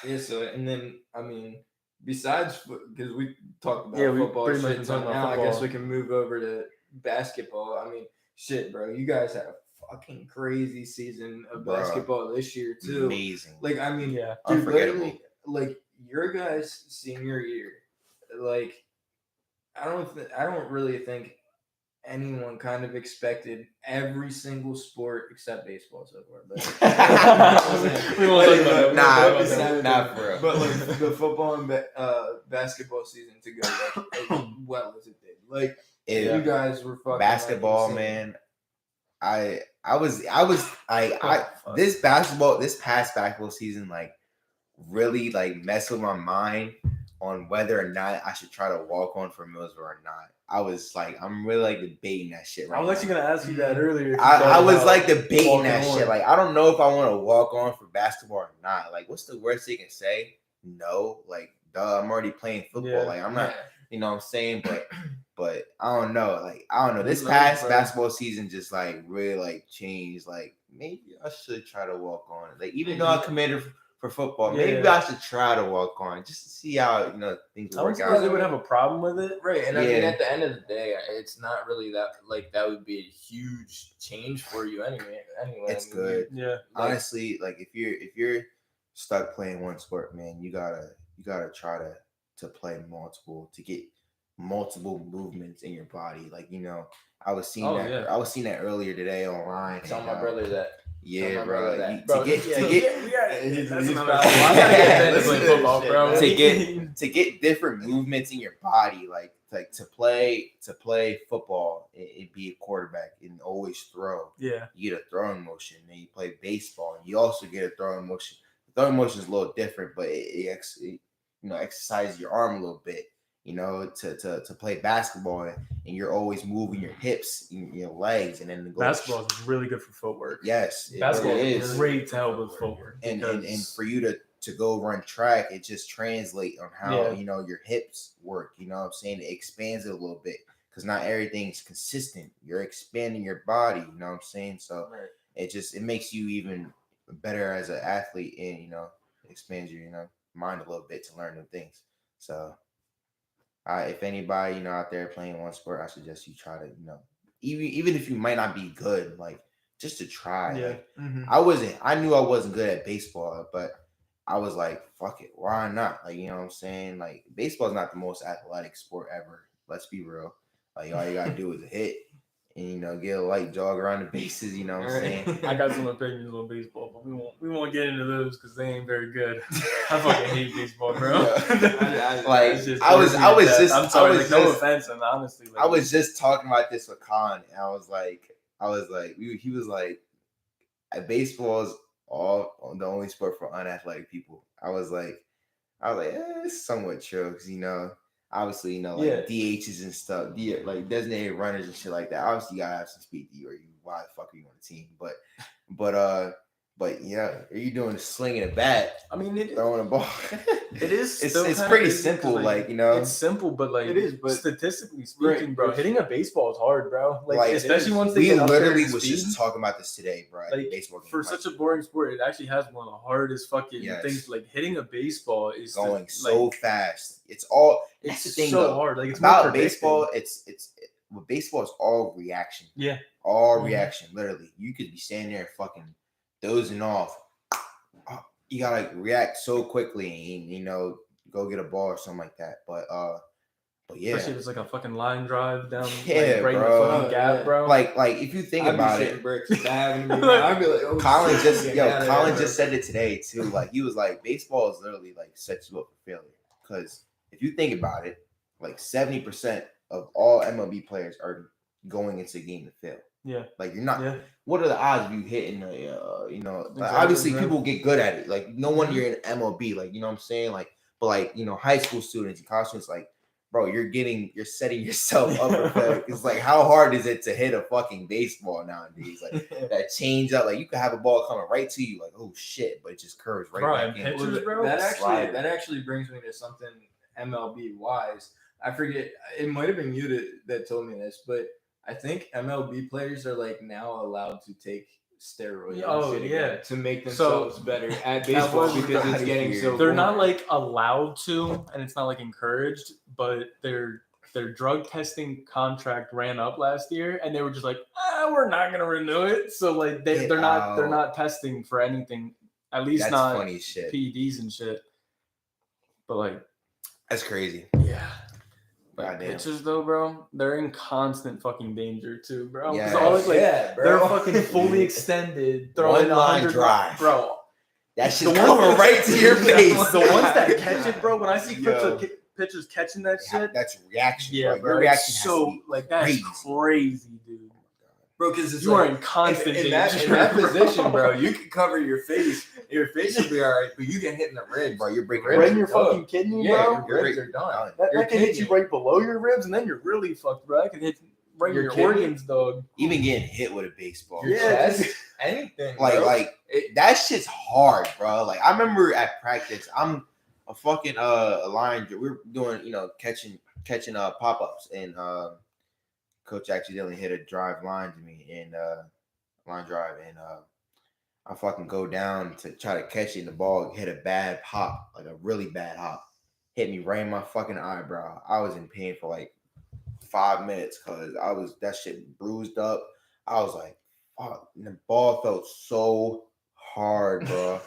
Yeah. So and then I mean, besides because we talked about we football, pretty much shit, been so talking about now I guess football. we can move over to basketball. I mean, shit, bro, you guys had a fucking crazy season of Bro, basketball this year too. Amazing. Like I mean, Yeah. dude, Unforgettable. literally, like your guys' senior year, like I don't really think anyone kind of expected every single sport except baseball so far. But We won't talk about it. Nah, for real. But like the football and basketball season to go as well as it did. Like you guys were fucking Basketball, like, man. This past basketball season, like really like messed with my mind on whether or not I should try to walk on for Millsville or not. I was like, I'm really like debating that shit right I was actually now. gonna ask you that earlier. I was like debating walking that on. shit. Like, I don't know if I want to walk on for basketball or not. Like, what's the worst they can say? No. Like, duh, I'm already playing football. Yeah. Like, I'm not, you know what I'm saying? But I don't know. Like, I don't know. This Good past luck, bro. basketball season just like really like changed. Like, maybe I should try to walk on. Like, even though I committed for football, maybe I should try to walk on just to see how things I work was out. surprised they would have a problem with it. Right, and I mean, Yeah. at the end of the day, it's not really that that would be a huge change for you anyway. It's I mean, good. Yeah. Honestly, like if you're stuck playing one sport, man, you gotta try to play multiple to get multiple movements in your body. Like I was seeing I was seeing that earlier today online. Tell my brother that. Yeah, my bro. brother Like, that. to get he's that's another proud. problem. I gotta get Ben to play Listen to football, this bro. shit, to get different movements in your body, like to play football, it'd be a quarterback and always throw. Yeah. You get a throwing motion, then you play baseball, and you also get a throwing motion. The throwing motion is a little different, but it exercises your arm a little bit. To play basketball, and you're always moving your hips, your legs, and then Basketball is really good for footwork. Yes, Basketball really is great to help with footwork. and because- for you to go run track, it just translates on how, Yeah. you know, your hips work. You know what I'm saying? It expands it a little bit because not everything's consistent. You're expanding your body, you know what I'm saying? So Right. it makes you even better as an athlete, and, you know, expands your, you know, mind a little bit to learn new things. So if anybody, you know, out there playing one sport, I suggest you try to, you know, even if you might not be good, like, just to try. Yeah. Like, Mm-hmm. I knew I wasn't good at baseball, but I was like, fuck it, why not? Like, you know what I'm saying? Like, baseball is not the most athletic sport ever. Let's be real. Like, all you gotta do is hit and, you know, get a light jog around the bases. You know what I'm saying? I got some opinions on baseball, but we won't get into those because they ain't very good. I fucking hate baseball, bro. I'm sorry, like, no offense, and honestly, like, I was just talking about this with Khan, and he was like, baseball is all the only sport for unathletic people. I was like, it's somewhat true because, you know, obviously, you know, like, DHs and stuff, like designated runners and shit like that. Obviously, you gotta have some speed, or why the fuck are you on the team? But yeah, are you doing slinging a bat? I mean, throwing a ball. It is. It's pretty simple, like, you know. It's simple, but like, it is. But statistically speaking, bro, hitting a baseball is hard, bro. Like especially once they we get up there literally in was speed. just talking about this today, bro. Like, baseball game, for such a boring sport, it actually has one of the hardest fucking things. Like, hitting a baseball is going so fast. It's all. That's the thing, so though. hard. Like, it's about baseball. With baseball, it's all reaction. Yeah, all reaction. Literally, you could be standing there fucking dozing off. You gotta react so quickly, and, you know, go get a ball or something like that. But yeah, especially if it's like a fucking line drive down, yeah, right bro. in the fucking gap, bro. Like if you think about it, bricks. I'd be like, oh, Colin just said it today too. Like, he was like, baseball is literally like sets you up for failure, because if you think about it, like 70% of all MLB players are going into a game to fail. Yeah, like, you're not. Yeah. What are the odds of you hitting you know, Exactly, obviously bro. people get good at it. Like, no wonder you're in MLB. Like, you know what I'm saying? Like, but like, you know, high school students and college students, like, bro, you're setting yourself up for failure. It's like, how hard is it to hit a fucking baseball nowadays? Like, that change up, like, you could have a ball coming right to you, like, oh shit, but it just curves right back in. Pitchers, bro, that actually brings me to something MLB wise. I forget, it might have been you that told me this, but I think MLB players are like now allowed to take steroids to make themselves better at baseball because it's getting so they're boring. not like allowed to, and it's not like encouraged, but their drug testing contract ran up last year, and they were just like, we're not gonna renew it. So like they're not testing for anything, at least That's not funny shit. PEDs and shit. But like, that's crazy. Yeah. Like, pitchers though, bro, they're in constant fucking danger too, bro. Yeah, bro. They're fucking fully Dude. extended, throwing 1-line drive, bro. That shit's coming right to your face. The ones that catch it, bro. When I see pitchers catching that shit, that's reaction. Yeah, bro. Your reaction so like that's crazy, dude. Bro, because you are in constant in danger. that position, bro. You can cover your face. Your face will be all right, but you get hit in the ribs, bro. You're breaking right in your fucking kidney, bro. Your ribs are done. That can hit you right below your ribs, and then you're really fucked, bro. That can hit right in your organs, dog. Even getting hit with a baseball, your chest, anything. Like that shit's hard, bro. Like, I remember at practice, I'm a fucking a line. We're doing, you know, catching pop ups, and coach accidentally hit a drive line to me, and line drive, and I fucking go down to try to catch it, and the ball hit a bad hop, like a really bad hop, hit me right in my fucking eyebrow. I was in pain for like 5 minutes because that shit bruised up. I was like, fuck, and the ball felt so hard, bro.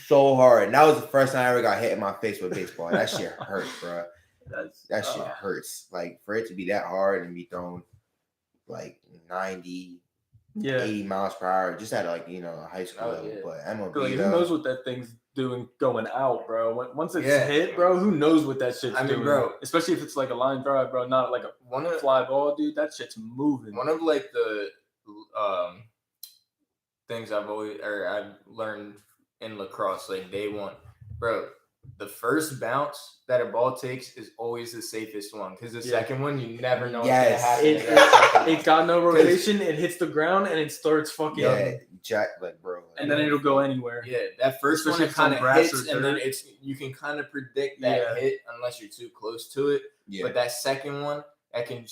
So hard. And that was the first time I ever got hit in my face with baseball. That shit hurts, bro. That shit hurts. Like, for it to be that hard and be thrown like 90, 80 miles per hour, just at, like, you know, a high school level. But MLB, like, who knows what that thing's doing going out, bro? Once it's hit, bro, who knows what that shit's doing, bro? Especially if it's like a line drive, bro, not like a fly ball, dude. That shit's moving. One of like the things I've learned in lacrosse, like, they want, bro, the first bounce that a ball takes is always the safest one because the second one you never know what's gonna happen. It got no rotation. It hits the ground and it starts fucking. Jack, like bro. And then it'll go anywhere. Yeah, that first Especially one it kind of grass hits, or and then dirt. you can kind of predict that hit unless you're too close to it. Yeah. But that second one, that can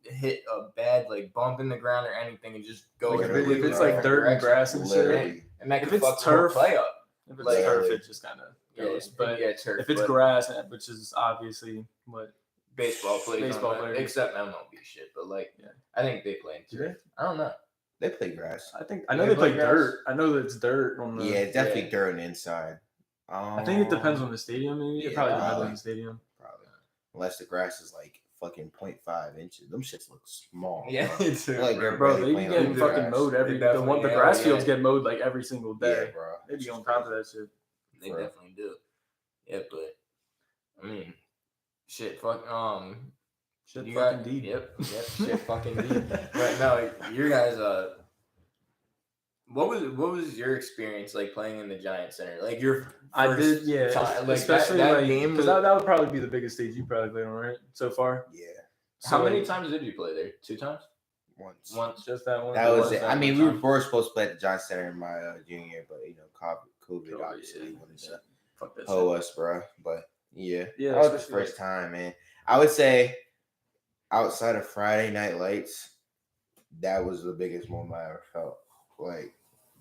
hit a bad like bump in the ground or anything and just go. Like if it's like dirt and grass and shit, and that if can it's fuck turf, the whole play up. If it's turf, it just kind of goes. But turf, if it's grass, which is obviously what baseball plays, players. Except MLB shit. But like, I think they play in turf. I don't know. They play grass. I know they play dirt. I know that it's dirt on the. Yeah, it's definitely dirt on the inside. I think it depends on the stadium. Maybe it probably depends on the stadium. Probably, unless the grass is like fucking 0.5 inches. Them shits look small. Yeah, it's like bro. They be getting fucking mowed every. The grass fields get mowed like every single day. Yeah, bro. They be on top of that shit. They definitely do. Yeah, but I mean, shit, fuck, shit, fucking deep. Yep, shit, fucking deep. But no, your guys, what was your experience like playing in the Giant Center? Like I did, yeah. Time, like especially that game, because that would probably be the biggest stage you probably played on, right? So far. Yeah. How many times did you play there? 2 times? Once. Just that one. That was it. I mean, we were supposed to play at the Giant Center in my junior year, but COVID obviously wanted to hoe us, bro. But yeah, that was the first time, man. I would say outside of Friday Night Lights, that was the biggest moment I ever felt. Like,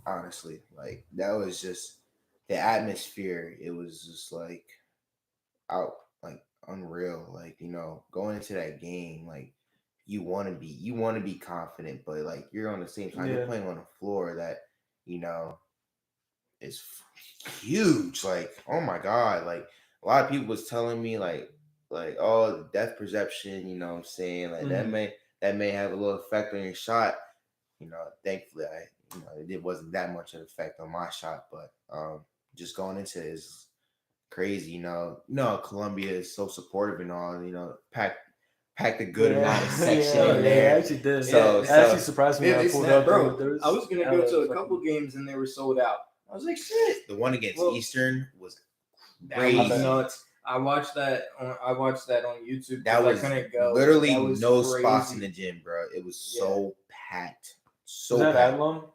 honestly, like that was just the atmosphere. It was just like unreal. Like, going into that game, like you want to be confident, but like you're on the same time you're playing on a floor that is huge. Like, oh my god, like a lot of people was telling me like oh, the depth perception, you know what I'm saying, like that may have a little effect on your shot. Thankfully it wasn't that much of an effect on my shot, but just going into it is crazy. Columbia is so supportive and all, packed a good amount of section in there. Yeah, actually did. So it actually surprised me. I pulled up, bro. I was gonna go to a couple games and they were sold out. I was like, shit. The one against Eastern was crazy. crazy. Nuts. I watched that on YouTube. That was I couldn't go. Literally that was no crazy. spots in the gym, bro. It was so packed. So was that packed. Adlum?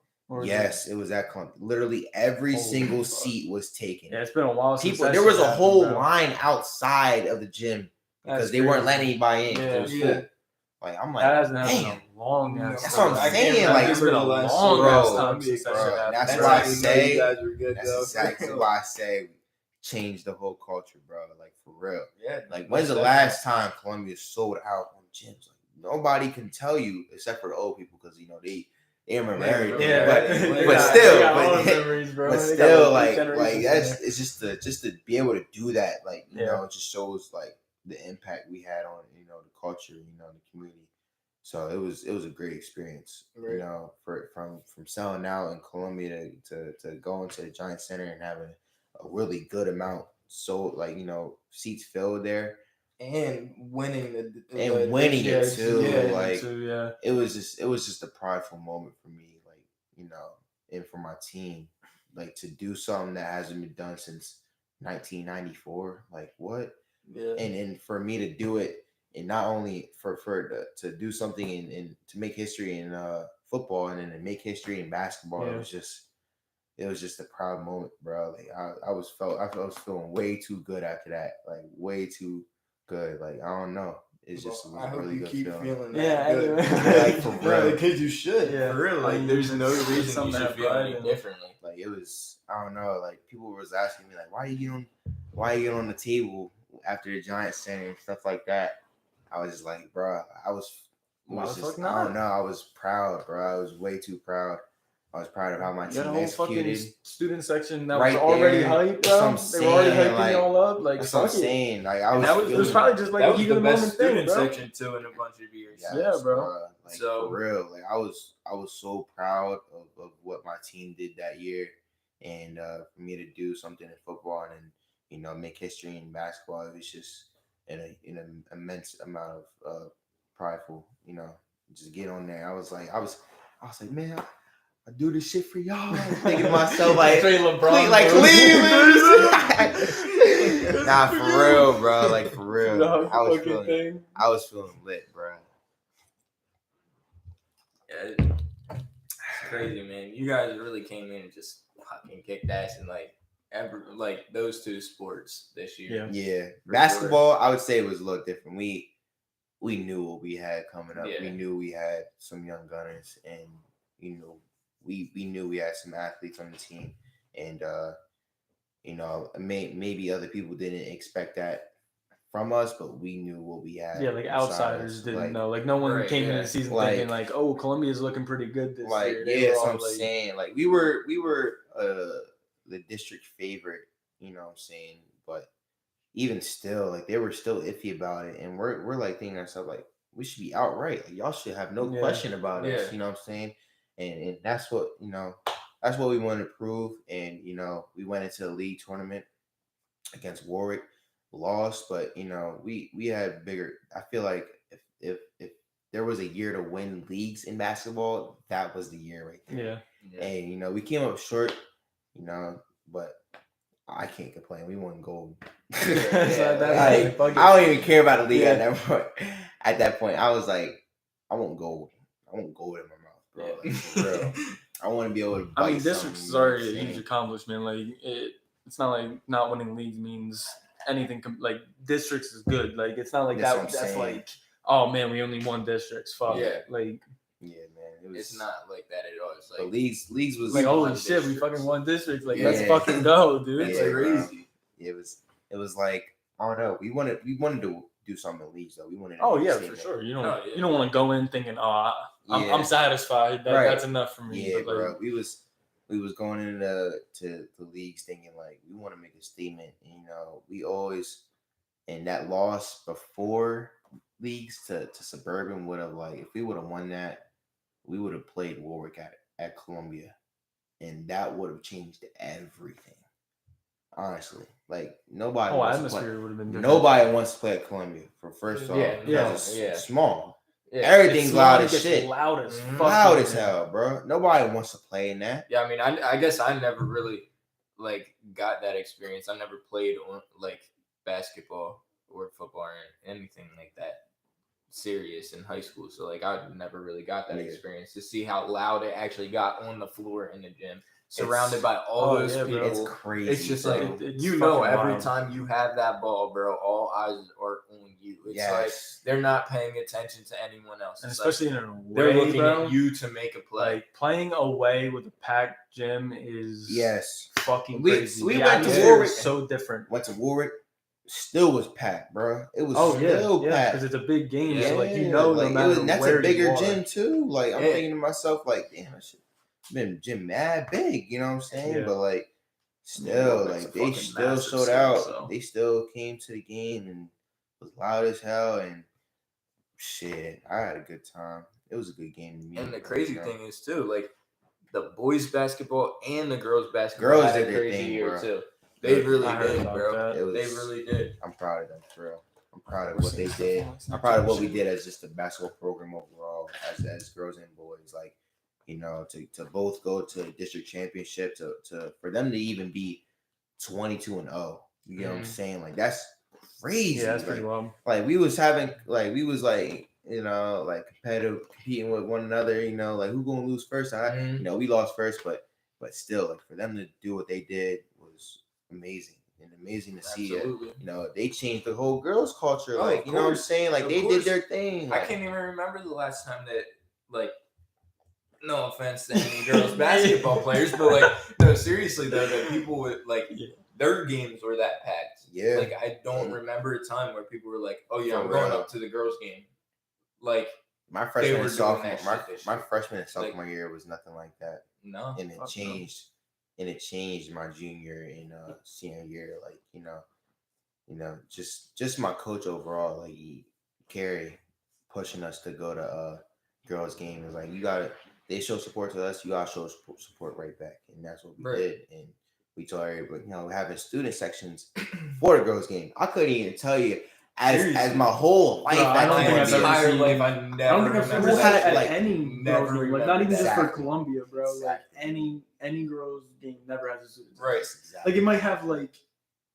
Yes, it was that clump. Literally every single seat was taken. Yeah, it's been a while since there was a whole line outside of the gym because they weren't letting anybody in. Yeah, it was full. Like, I'm like, that hasn't happened in a long time. That's what I'm saying. Like, it's been a long time since that shit happened. That's why I say you guys were good. That's exactly why I say change the whole culture, bro. Like, for real. Yeah. Like, when's the last time Columbia sold out on gyms? Like, nobody can tell you except for the old people because they remember everything. Yeah, but still, like that's it's just to be able to do that. Like, it just shows like the impact we had on the culture, the community. So it was a great experience, from selling out in Columbia to going to the Giant Center and having a really good amount sold, like seats filled there. And winning it too. It was just a prideful moment for me, like, and for my team, like to do something that hasn't been done since 1994. Like, what? Yeah. And for me to do it, and not only to do something and to make history in football, and then to make history in basketball, it was just a proud moment, bro. Like I was feeling way too good after that, like way too good. Like, I don't know. It's just I hope really you good keep feeling. feeling that good. Like, for real. Because you should. Yeah. For real. Like, there's no reason you should feel any differently. Like, it was, I don't know. Like, people was asking me, like, why you get on the table after the Giant Center and stuff like that. I was just like, bro, I don't know. I was proud, bro. I was way too proud. I was proud of how my team executed. Fucking student section that was already hyped, bro. They were already hyping it all up. Like, that's what I'm saying. Like, it was probably just like that a heat of the moment thing, bro. Section too in a bunch of years. Yeah, bro. Like, so for real, like I was so proud of what my team did that year, and for me to do something in football and make history in basketball, it was just an immense amount of prideful. Just get on there. I was like, man. I do this shit for y'all. I'm thinking to myself, like, LeBron, like Cleveland. Nah, for real, bro. Like for real. The I was fucking thing. feeling lit, bro. Yeah, it's crazy, man. You guys really came in and just fucking kicked ass in like those two sports this year. Yeah. For Basketball, I would say it was a little different. We knew what we had coming up. Yeah. We knew we had some young gunners, and we knew we had some athletes on the team, and maybe other people didn't expect that from us, but we knew what we had. Yeah, like outsiders didn't know. Like no one Right, came yeah. into the season Like- thinking like, oh, Columbia's looking pretty good this Like year. yeah, that's what I'm saying. Like we were the district favorite, you know what I'm saying? But even still, like they were still iffy about it, and we're like thinking to ourselves like we should be outright. Like y'all should have no Yeah. question about us. Yeah. You know what I'm saying? And that's what that's what we wanted to prove. And we went into the league tournament against Warwick, lost, but we had bigger. I feel like if there was a year to win leagues in basketball, that was the year right there. Yeah. And we came up short, but I can't complain. We won gold. Yeah. I don't even care about the league at that point. At that point, I was like, I want gold. I want gold in my mouth, bro. Yeah. Like, for real. I want to be able to. I mean, bite districts something, is you know what already I'm a huge saying? accomplishment. Like it's not like not winning leagues means anything. Like districts is good. Like it's not like That's that. what I'm That's saying. like, oh man, we only won districts. Fuck. Yeah. Like Yeah, man. It's not like that at all. It's The like leagues was like holy won shit, we districts. fucking won districts. Like Yeah. let's fucking go, dude. That's Yeah, Like, bro. crazy. It was like I don't know. We wanted to do something in leagues though. We wanted. To oh make a yeah, for statement. sure. You don't Oh, yeah. you don't want to go in thinking, oh, Yeah. I'm satisfied. Right. That's enough for me. Yeah, But, like, bro. We was going into to the leagues thinking like we want to make a statement. And, we always and that loss before leagues to Suburban would have like if we would have won that, we would have played Warwick at Columbia, and that would have changed everything. Honestly, like nobody. oh, wants to atmosphere play, would have been different. nobody wants to play at Columbia for first off. Yeah, because it's yeah. small. Yeah. Everything's It's loud it as gets shit. Loud as Mhm. fuck. Loud as man. hell, bro. Nobody wants to play in that. Yeah, I mean, I guess I never really like got that experience. I never played on like basketball or football or anything like that serious in high school. So like I never really got that Yeah. experience to see how loud it actually got on the floor in the gym, surrounded by all oh, those yeah, bro. people. It's crazy. It's just bro. like It's you know, fucking every wild. time you have that ball, bro, all eyes are on you. It's like yes. they're not paying attention to anyone else. And It's especially like in an they're away, looking bro. at you to make a play. Like playing away with a packed gym is Yes. fucking We- crazy. we The went to atmosphere Warwick. is so different. Went to Warwick. Still was packed, bro. It was Oh yeah, still yeah, packed. because it's a big game. Yeah, so like like, no it matter was, and that's where a bigger you are. gym too. Like I'm Yeah. thinking to myself, like, damn, that shit been gym mad big. You know what I'm saying? Yeah. But like, Yeah, still, it's a like they fucking still massive sold city, out. so. They still came to the game and was loud as hell. And shit, I had a good time. It was a good game to me. And the crazy you know? thing is too, like the boys basketball and the girls basketball Girls had a did their crazy thing, year bro. too. They really I heard did, about bro. that. It was, They really did. I'm proud of them, for real. I'm proud of We're what they seeing stuff did. on I'm proud of what we Snapchat. did as just a basketball program overall, as girls and boys. Like, to both go to a district championship, to for them to even be 22-0. You know what I'm Mhm. saying? Like that's crazy. Yeah, that's like, pretty wild. like we was like competitive, competing with one another. Like who gonna lose first? Mhm. We lost first, but still, like for them to do what they did was amazing and amazing to see. Absolutely. They changed the whole girls culture. Oh, Like of you know what I'm course. saying? Like Of they course. did their thing. I Like, can't even remember the last time that, like, no offense to any girls basketball players, but like, no, seriously though, that people would like Yeah. their games were that packed. Yeah. Like I don't remember a time where people were like, "Oh yeah, For I'm going real. up to the girls game." Like my They freshman were and doing sophomore, that my, shit this my year. freshman and sophomore year was nothing like that, no, and it Fuck no. changed. And it changed my junior and senior year. Like just my coach overall. Like Carrie pushing us to go to girls game is like you gotta. They show support to us. You gotta show support right back, and that's what we Right. did. And we told everybody, having student sections for the girls game. I couldn't even tell you as Seriously. my whole life. Bro, I that don't my think I've ever entire seen- life, I I don't never think I've remember ever had, seen at like, any never girls game, like remember not even just for Exactly. Columbia, bro. Like Exactly. any girls game never has a student. Right. Exactly. Like it might have like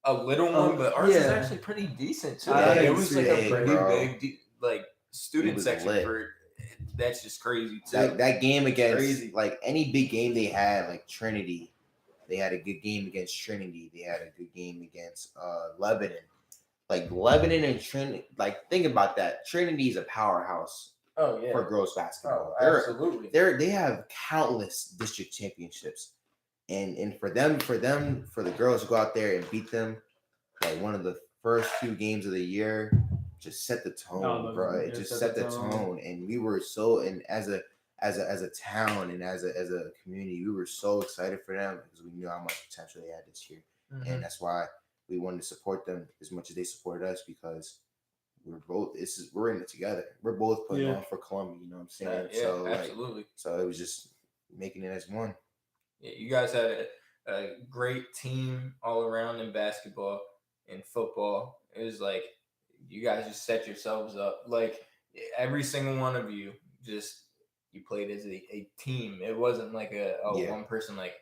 a little one, but ours was yeah. actually pretty decent too. Yeah, It was like a big, pretty bro. big like student was section lit. for. That's just crazy too. That game against crazy. like any big game they had, like Trinity, they had a good game against Trinity. They had a good game against Lebanon. Like Lebanon and Trinity, like think about that. Trinity is a powerhouse Oh yeah. for girls basketball. Oh, absolutely. They have countless district championships, and for the girls to go out there and beat them, like one of the first few games of the year, just set the tone, bro. It just set the tone, and we were so, and as a town and as a community, we were so excited for them because we knew how much potential they had this year, and that's why we wanted to support them as much as they supported us because we're in it together. We're both putting on for Columbia, you know what I'm saying? Yeah, so absolutely. So it was just making it as one. Yeah, you guys had a great team all around in basketball and football. It was like you guys just set yourselves up. Like every single one of you you played as a team. It wasn't like a one person like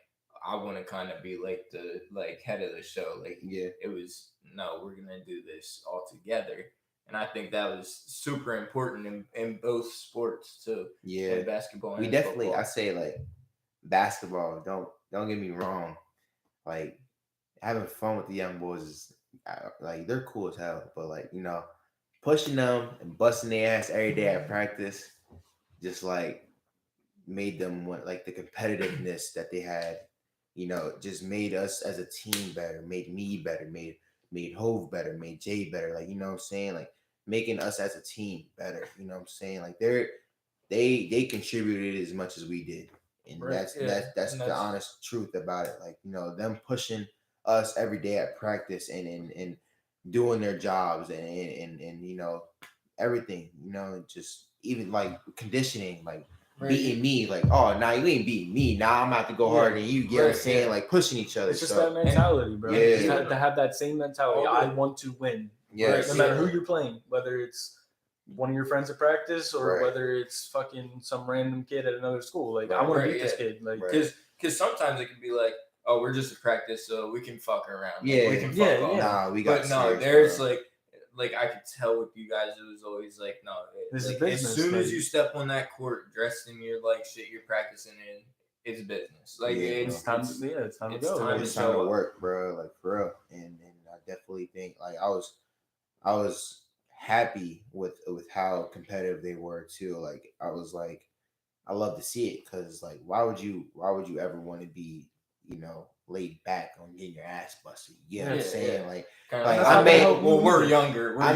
I want to kind of be like the head of the show. Like it was no, we're gonna do this all together. And I think that was super important in both sports too. Yeah, in basketball. We and definitely. football. I say like basketball. Don't get me wrong. Like having fun with the young boys is like they're cool as hell. But like pushing them and busting their ass every day at practice, just like made them want like the competitiveness that they had. Just made us as a team better. Made me better. Made Hove better. Made Jay better. Like you know what I'm saying. Like making us as a team better. You know what I'm saying. Like they contributed as much as we did. And that's the honest truth about it. Like, them pushing us every day at practice and doing their jobs and everything, just even like conditioning, like beating me, like, oh, now you ain't beating me. Now I'm gonna have to go harder than you. You know what I'm saying? Like pushing each other. It's just that mentality, bro. Yeah. Just to have that same mentality. I want to win. Yes. No matter who you're playing, whether it's one of your friends at practice or whether it's fucking some random kid at another school. Like, I want to beat this kid. Like, because sometimes it can be like, oh, we're just at practice, so we can fuck around. Yeah, we can fuck off. Nah, we got. But no, there's like I could tell with you guys, it was always like, no, this like, is business. As soon as you step on that court, dressed in your like shit you're practicing in, it's business. Like it's time to go. It's time to work, bro. Like for real. And I definitely think like I was happy with how competitive they were too. Like I was like, I love to see it because like why would you ever want to be laid back on getting your ass busted? You know what I'm saying? Like I may we're younger. Like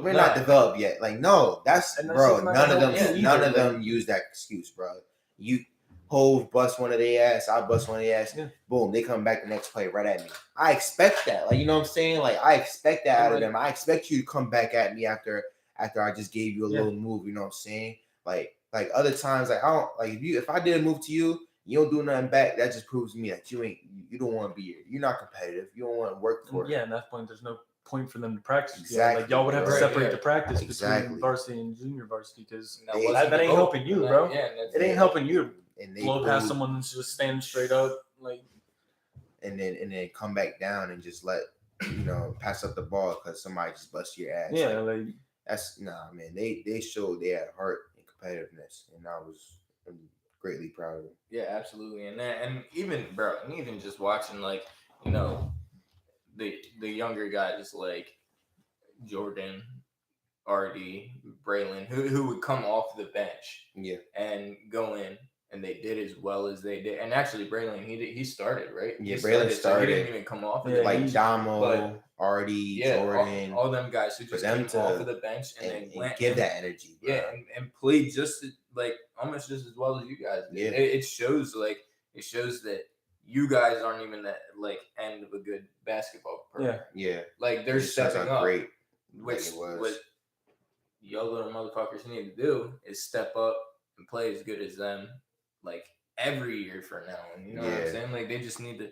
we're not developed yet. Like no, that's bro. None of them use that excuse, bro. You Hove bust one of their ass, I bust one of their ass. Yeah. Boom, they come back the next play right at me. I expect that. Like, you know what I'm saying? Like, I expect that out of them. I expect you to come back at me after I just gave you a little move. You know what I'm saying? Like other times, like I don't like if I did a move to you, you don't do nothing back. That just proves to me that you don't want to be here. You're not competitive. You don't want to work for it. Yeah, and at that point, there's no point for them to practice. Exactly. Like y'all would have to separate the practice between varsity and junior varsity because that ain't helping you, bro. It ain't helping you. And they blow past someone that's just standing straight up, like, and then come back down and just let pass up the ball because somebody just bust your ass. Yeah, like that's man. They showed they had heart and competitiveness, and I'm greatly proud of them. Yeah, absolutely, and even just watching like the younger guys like Jordan, RD, Braylon, who would come off the bench, and go in. And they did as well as they did. And actually, Braylon, he started, right? Yeah, Braylon started. So he didn't even come off. Like Damo, RD, Jordan. All them guys who just came off of the bench and they went give that energy. Bro. Yeah, and played just like almost just as well as you guys did. Yeah. It shows that you guys aren't even that like end of a good basketball program. Yeah. Like they're stepping up. Great. Which what y'all little motherfuckers need to do is step up and play as good as them. Like every year from now on, you know what I'm saying? Like they just need to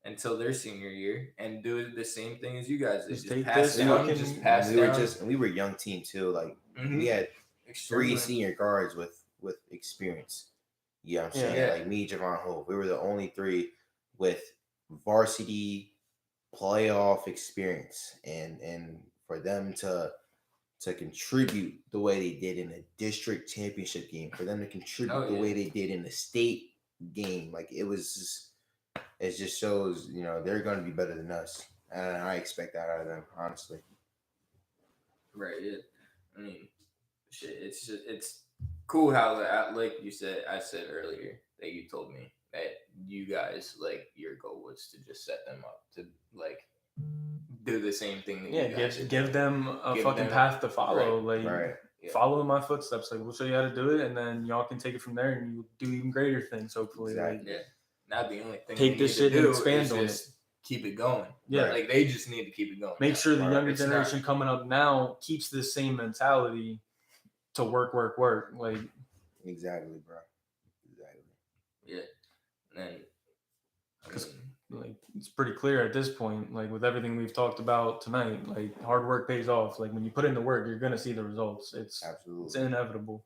until their senior year and do the same thing as you guys. They just pass down. We were a young team too. Like we had 3 senior guards with experience. You know what I'm saying? Like me, Javon Hope. We were the only 3 with varsity playoff experience, and for them to contribute the way they did in a district championship game, for them to contribute the way they did in the state game, like it just shows, they're going to be better than us, and I expect that out of them, honestly. Right. Yeah. I mean, shit. It's cool how like you said. I said earlier that you told me that you guys like your goal was to just set them up to like do the same thing that you guys give them a fucking path to follow. Right. Follow in my footsteps. Like, we'll show you how to do it, and then y'all can take it from there, and you do even greater things, hopefully. Exactly. Like, not the only thing. Take this shit and expand on it. Keep it going. Yeah. Like, they just need to keep it going. Make sure the younger generation coming up now keeps the same mentality to work. Like, exactly, bro. Exactly. Yeah. And because like, it's pretty clear at this point, like with everything we've talked about tonight, like hard work pays off. Like when you put in the work, you're gonna see the results. It's inevitable.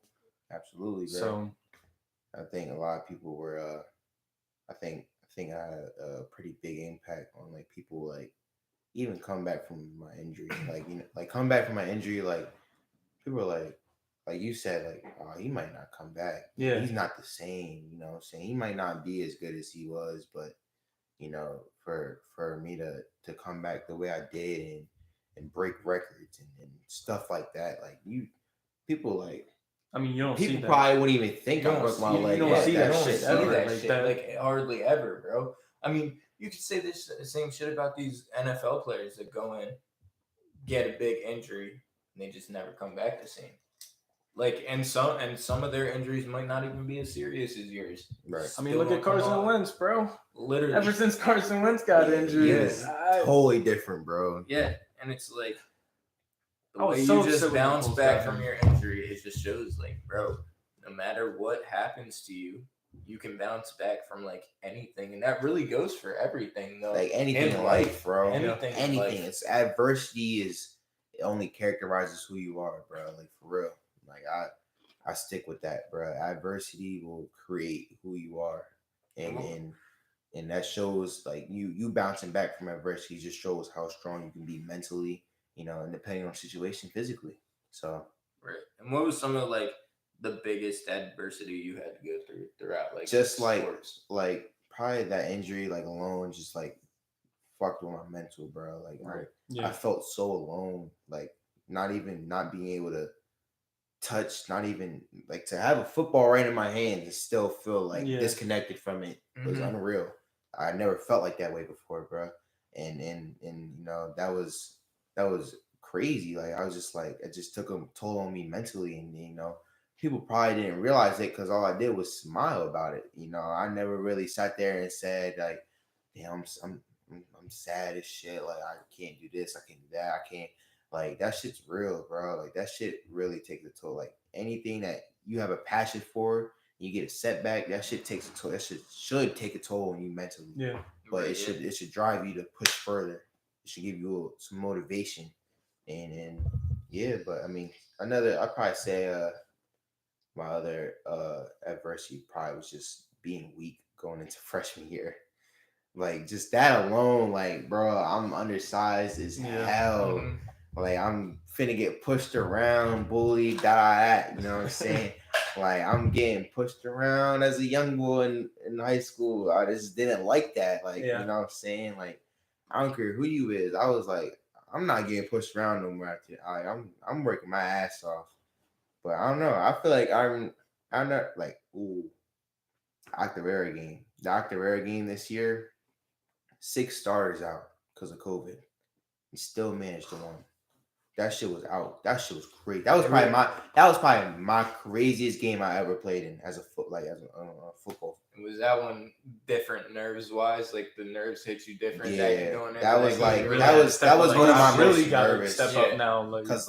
Absolutely, bro. So I think a lot of people were I think I had a pretty big impact on like people like even come back from my injury. Like come back from my injury, like people are like you said, like, oh, he might not come back. Yeah. He's not the same, you know what I'm saying? He might not be as good as he was, but for me to come back the way I did and break records and stuff like that, like people like, I mean, you don't people see that. probably wouldn't even think I broke my leg. You don't see that shit ever. Like hardly ever, bro. I mean, you could say the same shit about these NFL players that go in, get a big injury, and they just never come back the same. Like, and some of their injuries might not even be as serious as yours. Right. I mean, look at Carson Wentz, bro. Literally. Ever since Carson Wentz got injured, totally different, bro. Yeah, and it's like the way you just bounce back from your injury, it just shows, like, bro, no matter what happens to you, you can bounce back from like anything, and that really goes for everything, though. Like anything in life, bro. Anything. It's adversity it only characterizes who you are, bro. Like for real. Like I stick with that, bro. Adversity will create who you are, and that shows like you bouncing back from adversity just shows how strong you can be mentally, and depending on situation, physically. So right. And what was some of like the biggest adversity you had to go through throughout, like just sports? like probably that injury, like alone, just like fucked with my mental, bro. Like I felt so alone, like not being able to touch, not even like to have a football right in my hands and still feel like disconnected from it was unreal. I never felt like that way before, bro. And that was crazy. Like I was just like, it just took a toll on me mentally, and people probably didn't realize it because all I did was smile about it. I never really sat there and said like, damn, I'm sad as shit. Like I can't do this, I can't do that, I can't. Like that shit's real, bro. Like that shit really takes a toll. Like anything that you have a passion for, you get a setback, that shit takes a toll. That shit should take a toll on you mentally. Yeah. But it should drive you to push further. It should give you some motivation. And yeah, but I mean, I'd probably say my other adversity probably was just being weak going into freshman year. Like just that alone, like bro, I'm undersized as hell. Mm-hmm. Like I'm finna get pushed around, bullied, you know what I'm saying? Like I'm getting pushed around as a young boy in high school. I just didn't like that. Like, you know what I'm saying? Like, I don't care who you is. I was like, I'm not getting pushed around no more after. I'm working my ass off. But I don't know. I feel like I'm not like, ooh, Octavera game. The Octavera game this year, 6 starters out because of COVID. He still managed to win. That shit was out. That shit was crazy. That was probably my craziest game I ever played in as a football. Was that one different nerves wise? Like the nerves hit you different. Yeah, that was one of my really most got to nervous. step up now, because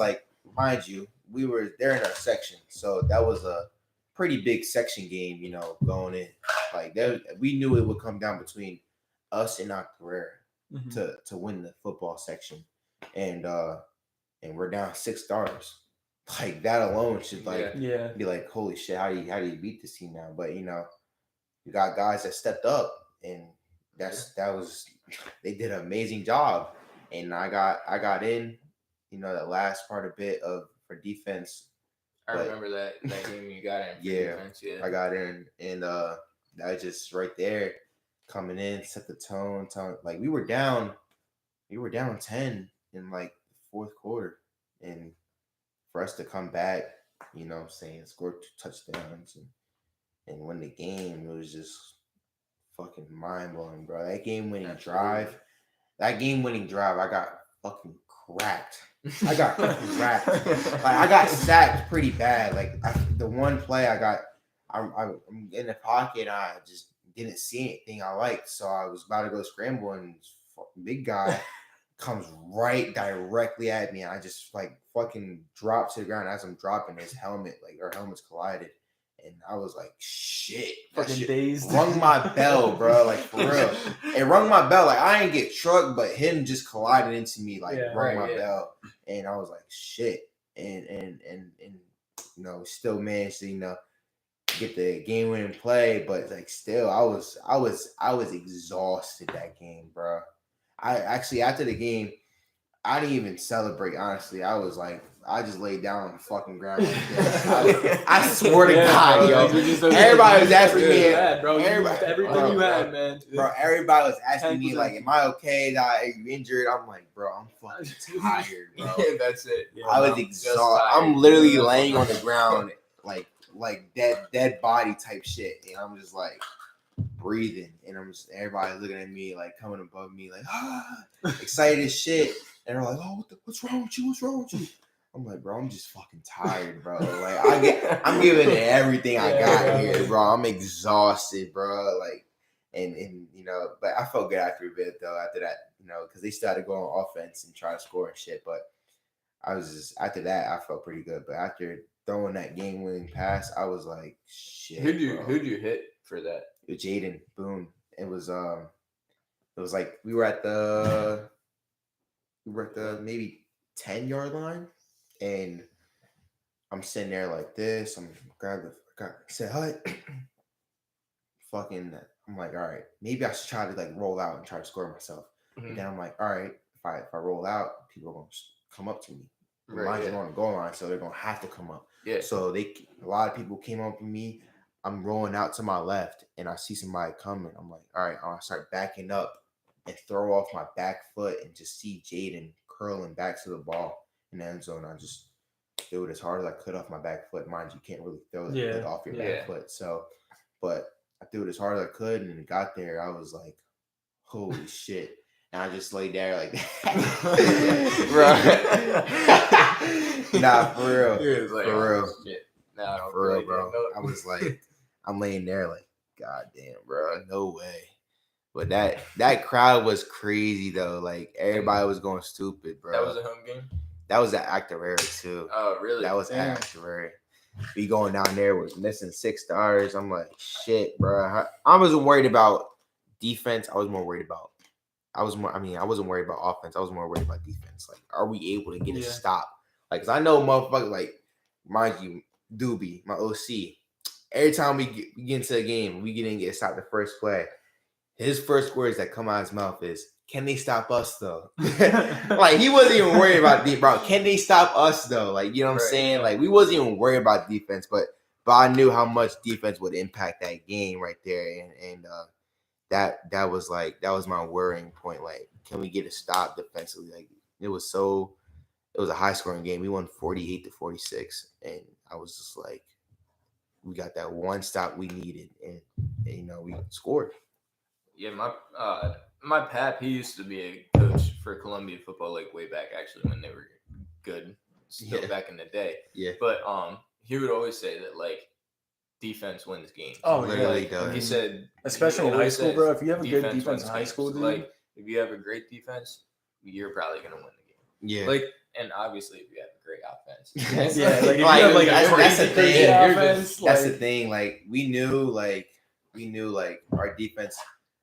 mind you, we were there in our section, so that was a pretty big section game. Going in like that, we knew it would come down between us and Octavera to win the football section, and we're down 6 starters. Like that alone should be like, holy shit, how do you beat this team now? But you got guys that stepped up, and they did an amazing job, and I got in, that last part a bit of for defense. I remember that game you got in for defense. Yeah, I got in, and that just right there coming in set the tone. Like we were down 10 in like the fourth quarter, and for us to come back, score 2 touchdowns and win the game, it was just fucking mind blowing, bro. That game winning drive, I got fucking cracked. I got cracked. Like I got sacked pretty bad. Like the one play I'm in the pocket. I just didn't see anything I liked, so I was about to go scramble, and this big guy comes directly at me, and I just like fucking drop to the ground. As I'm dropping, his helmet, like our helmets collided, and I was like, shit. Fucking dazed. Rung my bell, bro. Like for real. It rung my bell. Like I ain't get trucked, but him just collided into me, like rung my bell. And I was like, shit. And still managed to, get the game winning play, but like still I was exhausted that game, bro. I actually after the game, I didn't even celebrate, honestly. I was like, I just laid down on the fucking ground like this. I swear to God, yo. Everybody was asking me, bro. Everything you had, man. Bro, everybody was asking me, like, am I okay? Are you injured? I'm like, bro, I'm fucking tired, bro. Yeah, that's it. Yeah, I was exhausted. I'm literally laying on the ground, like dead body type shit. And I'm just like breathing. And everybody looking at me, like coming above me, like, excited as shit. And they're like, oh, what's wrong with you? What's wrong with you? I'm like, bro, I'm just fucking tired, bro. Like I'm giving it everything I got here, bro. I'm exhausted, bro. Like, and but I felt good after a bit though. After that, because they started going on offense and try to score and shit. But after that, I felt pretty good. But after throwing that game-winning pass, I was like, shit. Who'd you hit for that? Jaden Boone. It was like we were at the maybe 10-yard line, and I'm sitting there like this. I'm said, "Hi." Fucking, I'm like, all right, maybe I should try to like roll out and try to score myself. Mm-hmm. And then I'm like, all right, if I roll out, people are gonna come up to me. Mine's on the goal line, so they're gonna have to come up. Yeah. So a lot of people came up to me. I'm rolling out to my left, and I see somebody coming. I'm like, all right, I'll start backing up and throw off my back foot, and just see Jaden curling back to the ball in the end zone. I just threw it as hard as I could off my back foot. Mind you, can't really throw it off your back foot. So, but I threw it as hard as I could, and it got there. I was like, holy shit. And I just laid there like that. Bro. Nah, for real. Like, for real. Shit. No, for real, bro. I was like, I'm laying there like, God damn, bro. No way. But that crowd was crazy though. Like everybody was going stupid, bro. That was a home game? That was at Active Area too. Oh, really? That was at Active Area. We going down there was missing 6 stars. I'm like, shit, bro. I wasn't worried about defense. I wasn't worried about offense. I was more worried about defense. Like, are we able to get a stop? Like, cause I know motherfuckers, like, mind you, Doobie, my OC. Every time we get into a game, we didn't get stopped the first play. His first words that come out of his mouth is, "Can they stop us though?" Like he wasn't even worried about bro. Can they stop us though? Like, you know what I'm saying? Like we wasn't even worried about defense, but I knew how much defense would impact that game right there, and that was my worrying point. Like, can we get a stop defensively? Like it was a high scoring game. We won 48-46, and I was just like, we got that one stop we needed, and we scored. Yeah, my pap, he used to be a coach for Columbia football, like way back actually when they were good, still back in the day. Yeah. But he would always say that like defense wins games. Oh, literally does. He said, especially in high school, bro. If you have a good defense in high school, dude, like if you have a great defense, you're probably gonna win the game. Yeah. Like, and obviously if you have a great offense. Yeah. Like if you have like that's the thing. Offense, that's the thing. Like we knew our defense.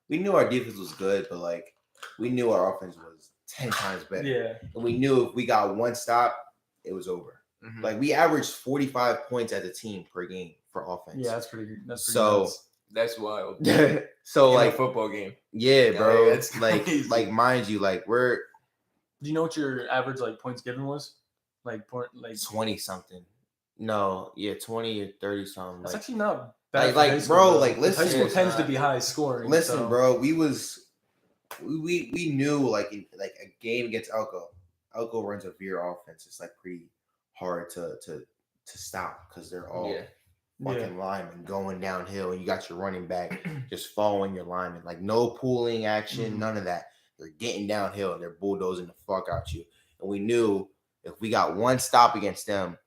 We knew our defense was good, but like we knew our offense was 10 times better. Yeah. And we knew if we got one stop, it was over. Mm-hmm. Like we averaged 45 points as a team per game for offense. Yeah, that's pretty good. That's wild. So In a like football game. yeah, bro. that's crazy. like mind you, like we're Do you know what your average like points given was? Like 20 something. No, yeah, 20 or 30 something. That's Like, actually not bad. like for high school, bro, though. like listen, high school it's tends to not. be high scoring. listen, so. bro. We knew like a game against Elko. Elko runs a veer offense. It's like pretty hard to stop because they're all fucking linemen going downhill, and you got your running back just following your lineman. Like no pooling action, none of that. They're getting downhill and they're bulldozing the fuck out you. And we knew if we got one stop against them,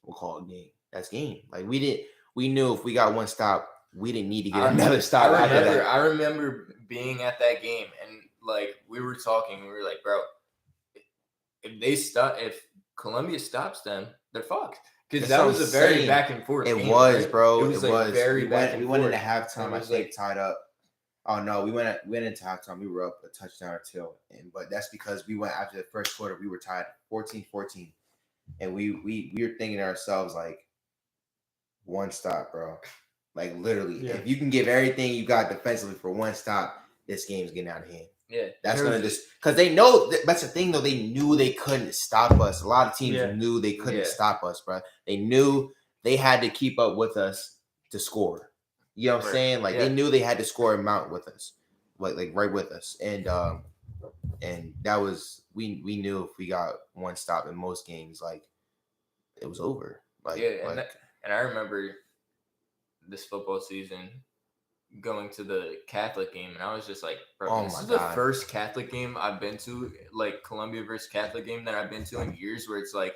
we'll call it game. That's game. Like we knew if we got one stop, we didn't need to get another stop after that. I remember being at that game and like we were talking. We were like, bro, if Columbia stops them, they're fucked. Because that was a very back and forth. It was, right? bro. It was like very back and we forth. went into halftime. I think like, tied up. Oh no, we went into halftime. We were up a touchdown or two, but that's because we went after the first quarter. We were tied 14-14, and we were thinking to ourselves like, one stop, bro. Like literally, if you can give everything you got defensively for one stop, this game's getting out of hand. Yeah, that's gonna just because they know that's the thing though. They knew they couldn't stop us. A lot of teams knew they couldn't stop us, bro. They knew they had to keep up with us to score. You know what I'm saying? Like they knew they had to score a amount with us, like right with us, and that was we knew if we got one stop in most games, like it was over. Like and I remember this football season going to the Catholic game, and I was just like, bro, this is the first Catholic game I've been to, like Columbia versus Catholic game that I've been to in years, where it's like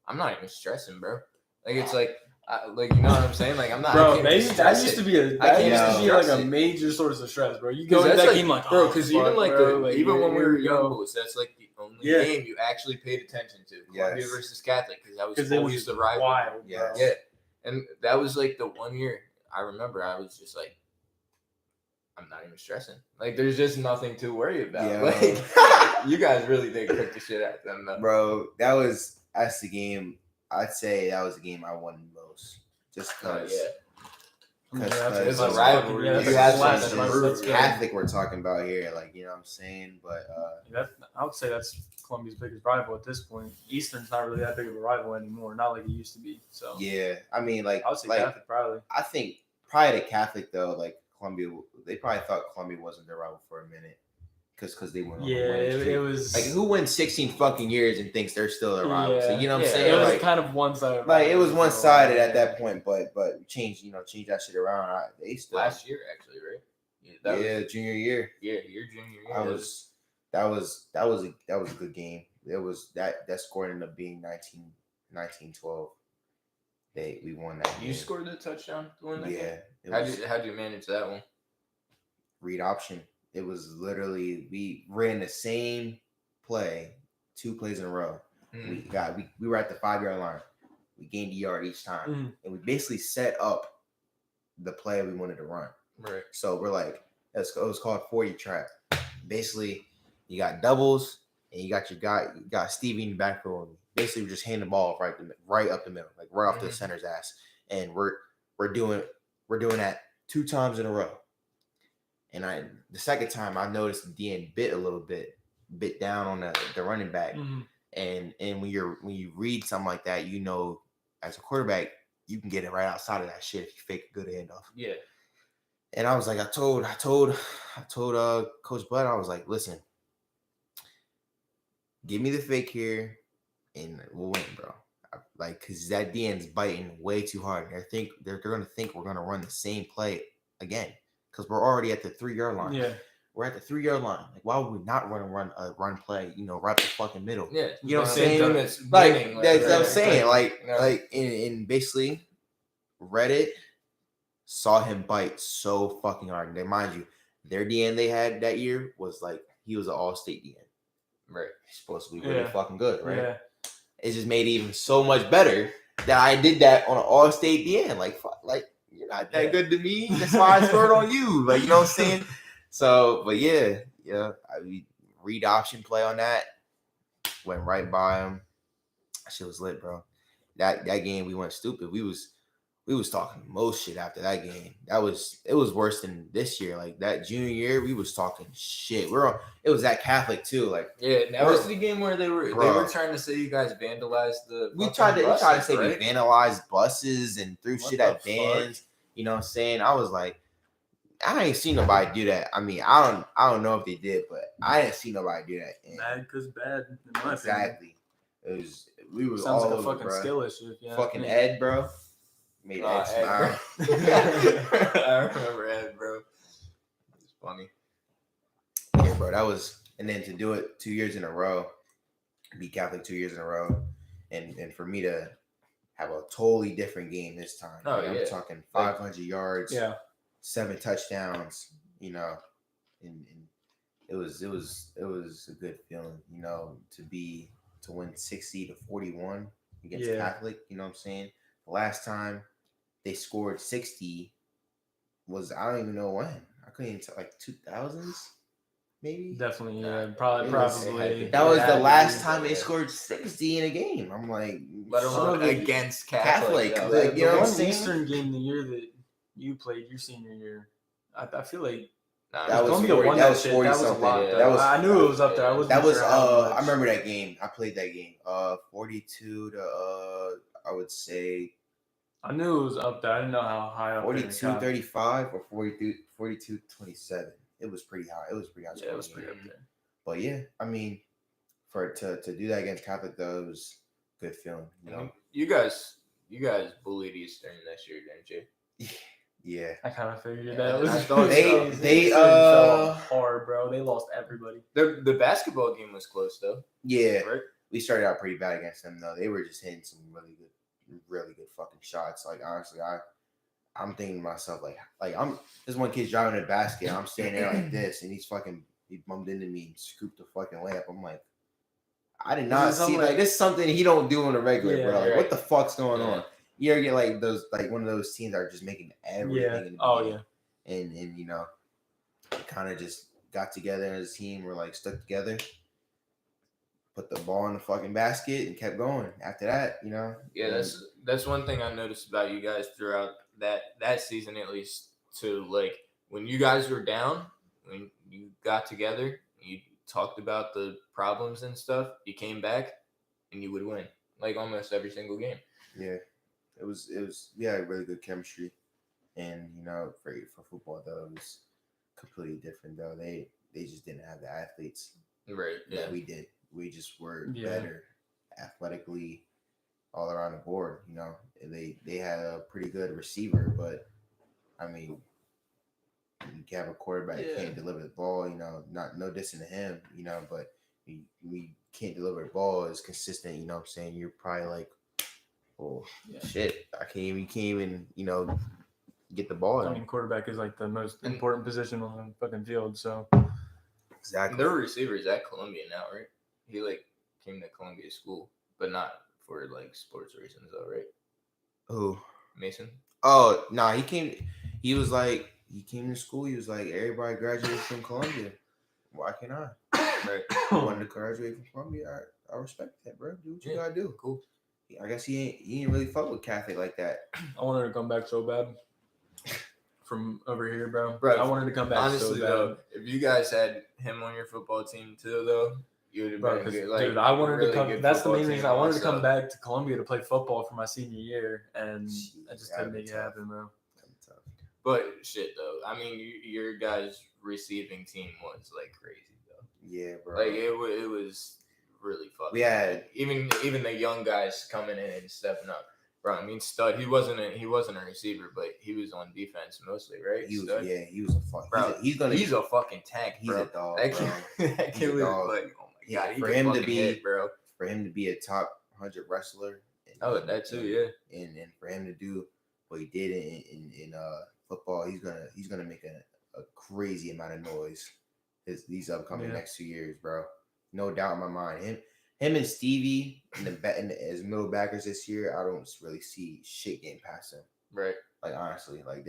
I'm not even stressing, bro. Like it's like you know what I'm saying? Like I'm not. Bro, that used to be like a major source of stress, bro. You go into that game like, bro, because even even when we were young boys, that's like the only game you actually paid attention to. Columbia versus Catholic, because that was always the rival. Wild, yeah, and that was like the one year I remember I was just like, I'm not even stressing. Like, there's just nothing to worry about. Yeah. Like, you guys really did cook the shit out of them, though. Bro, that's the game. I'd say that was the game I won most. Just because. It's a rivalry. You have some Catholic we're talking about here. Like, you know what I'm saying? But I would say that's Columbia's biggest rival at this point. Eastern's not really that big of a rival anymore. Not like it used to be. So yeah, I mean, like I would say Catholic probably. I think prior to Catholic though, like Columbia, they probably thought Columbia wasn't their rival for a minute, because they went on it was like who wins 16 fucking years and thinks they're still their rival. So you know what I'm saying? It was kind of one sided. Like it was one sided at that point, but change that shit around. They still last year actually, right? Yeah, junior year. Yeah, your junior year. That was a good game. It was that score ended up being 19-12. We won that. You scored the touchdown to win that game? Yeah. How'd you manage that one? Read option. It was literally we ran the same play 2 plays in a row. We were at the 5-yard line. We gained a yard each time, and we basically set up the play we wanted to run. Right. So we're like, it was called 40 trap. Basically, you got doubles, and you got Stevie in the backfield. Basically, we're just handing the ball right up the middle, like right off the center's ass, and we're doing that 2 times in a row. And the second time I noticed the DN bit down on the running back, and when you read something like that, you know, as a quarterback, you can get it right outside of that shit if you fake a good handoff. Yeah. And I was like, I told Coach Bud, I was like, listen, give me the fake here, and we'll win, bro. Like, cause that DN's biting way too hard. They're gonna think we're gonna run the same play again, because we're already at the 3-yard line. Yeah. We're at the 3-yard line. Like, why would we not run a run play? You know, right the fucking middle. Yeah. You know what I'm saying? That's what I'm saying. Like, and basically, Reddit saw him bite so fucking hard. And mind you, their DN they had that year was like he was an all-state DN. Right. He's supposed to be really fucking good, right? Yeah. It just made it even so much better that I did that on an all-state DN. Like, fuck, like you're not that good to me. That's why I scored on you. Like, you know what I'm saying? So, but yeah, I read option play on that. Went right by him. That shit was lit, bro. That game we went stupid. We was we was talking most shit after that game. It was worse than this year. Like that junior year, we was talking shit. It was that Catholic too. Like that was the game where they were trying to say you guys vandalized the. We tried to say right? we vandalized buses and threw shit at vans. You know what I'm saying? I was like, I ain't seen nobody do that. I mean, I don't know if they did, but I didn't see nobody do that. And bad because bad. In my exactly. opinion. We were Sounds all like a over, fucking bro. skill issue. Yeah. Fucking Ed, bro. Made Ed smile. I remember Ed, bro. It's funny. Yeah, bro. That was, and then to do it 2 years in a row, be Catholic 2 years in a row, and for me to have a totally different game this time. Oh, I'm talking 500 yards, 7 touchdowns. You know, and it was a good feeling. You know, to win 60-41 against Catholic. You know what I'm saying? The last time they scored 60 was, I don't even know when. I couldn't even tell, like 2000s. Maybe. Definitely, yeah. Probably. That was the last time they scored 60 in a game. I'm like, let alone against Catholic. Like, you know what I'm saying? Eastern game the year that you played your senior year. I feel like that was 40 something. I knew it was up there. I remember that game. I played that game. 42 to I would say. I knew it was up there. I didn't know how high up. 42-35 or 42-27. It was pretty high. Yeah, it was pretty up there. But yeah, I mean, to do that against Catholic though, it was a good feeling. You know, you guys bullied Eastern this year, didn't you? Yeah, I kind of figured that. I thought they fell hard, bro. They lost everybody. The basketball game was close though. Yeah, right? We started out pretty bad against them though. They were just hitting some really good fucking shots. Like honestly, I'm thinking to myself like this one kid's driving a basket. I'm standing there like this, and he bumped into me and scooped the fucking layup. I'm like, I did not see this is something he don't do on a regular, bro. Like, what the fuck's going on? You ever get like those, like one of those teams that are just making everything in the beginning. And you know, kind of just got together as a team. We're like stuck together, put the ball in the fucking basket and kept going. After that, you know. Yeah, that's one thing I noticed about you guys throughout that season, at least. To like when you guys were down, when you got together, you talked about the problems and stuff. You came back, and you would win like almost every single game. Yeah. It was we had really good chemistry, and you know for football though it was completely different though. They just didn't have the athletes that we did. We just were better athletically all around the board. You know they had a pretty good receiver, but I mean you can have a quarterback that can't deliver the ball. You know, no dissing to him. You know, but we can't deliver the ball as consistent. You know what I'm saying? You're probably like, oh shit! You can't even, you know, get the ball. I mean, quarterback is like the most important position on the fucking field. So exactly. Their receiver's at Columbia now, right? He like came to Columbia school, but not for like sports reasons, though, right? Who? Mason. Oh no, he came. He was like, he came to school. He was like, everybody graduated from Columbia. Why can't I? Right. I wanted to graduate from Columbia. I respect that, bro. Do what you gotta do. Cool. I guess he ain't really fuck with Catholic like that. I wanted to come back so bad from over here, bro. Bro, I wanted to come back honestly, so bad. though, if you guys had him on your football team too, though, you would have been good. Like, dude, I wanted really to come. That's the main reason I wanted to come also. back to Columbia to play football for my senior year, and I just couldn't make it happen, bro. But shit, though, I mean, your guys' receiving team was like crazy, though. Yeah, bro. Like it was really fucking. We had even the young guys coming in and stepping up. Bro, I mean, stud. He wasn't a receiver, but he was on defense mostly, right? He was a fuck. Bro, he's a fucking tank. He's bro. a dog. That kid was like, oh my god, for him to be hit, bro. For him to be a top 100 wrestler. That too, yeah. And for him to do what he did in football, he's gonna make a crazy amount of noise these upcoming next 2 years, bro. No doubt in my mind. Him and Stevie as middle backers this year, I don't really see shit getting past them. Right. Like honestly, like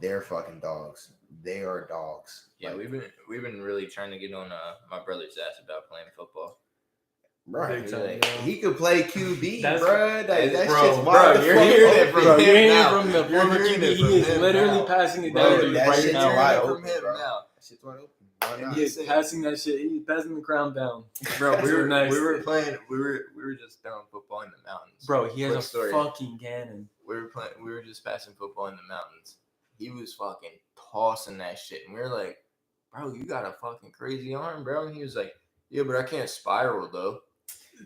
they're fucking dogs. They are dogs. Yeah, like, we've been really trying to get on my brother's ass about playing football. Bro, Big time, like, bro. he could play QB, That's- bro. That shit's bro, wild. you're hearing it from Bro, him you're hearing now. it from the You're former hearing QB. it from He is him literally now. passing it Bro, down to you that right shit's now. wide From open, him bro. now. That shit's wide open. Why And not? He is passing that shit. He's passing the crown down. Bro, we To the were next. playing. We were just throwing football in the mountains. Bro, he has Quick a story. fucking cannon. We were just passing football in the mountains. He was fucking tossing that shit, and we were like, "Bro, you got a fucking crazy arm, bro." And he was like, "Yeah, but I can't spiral though."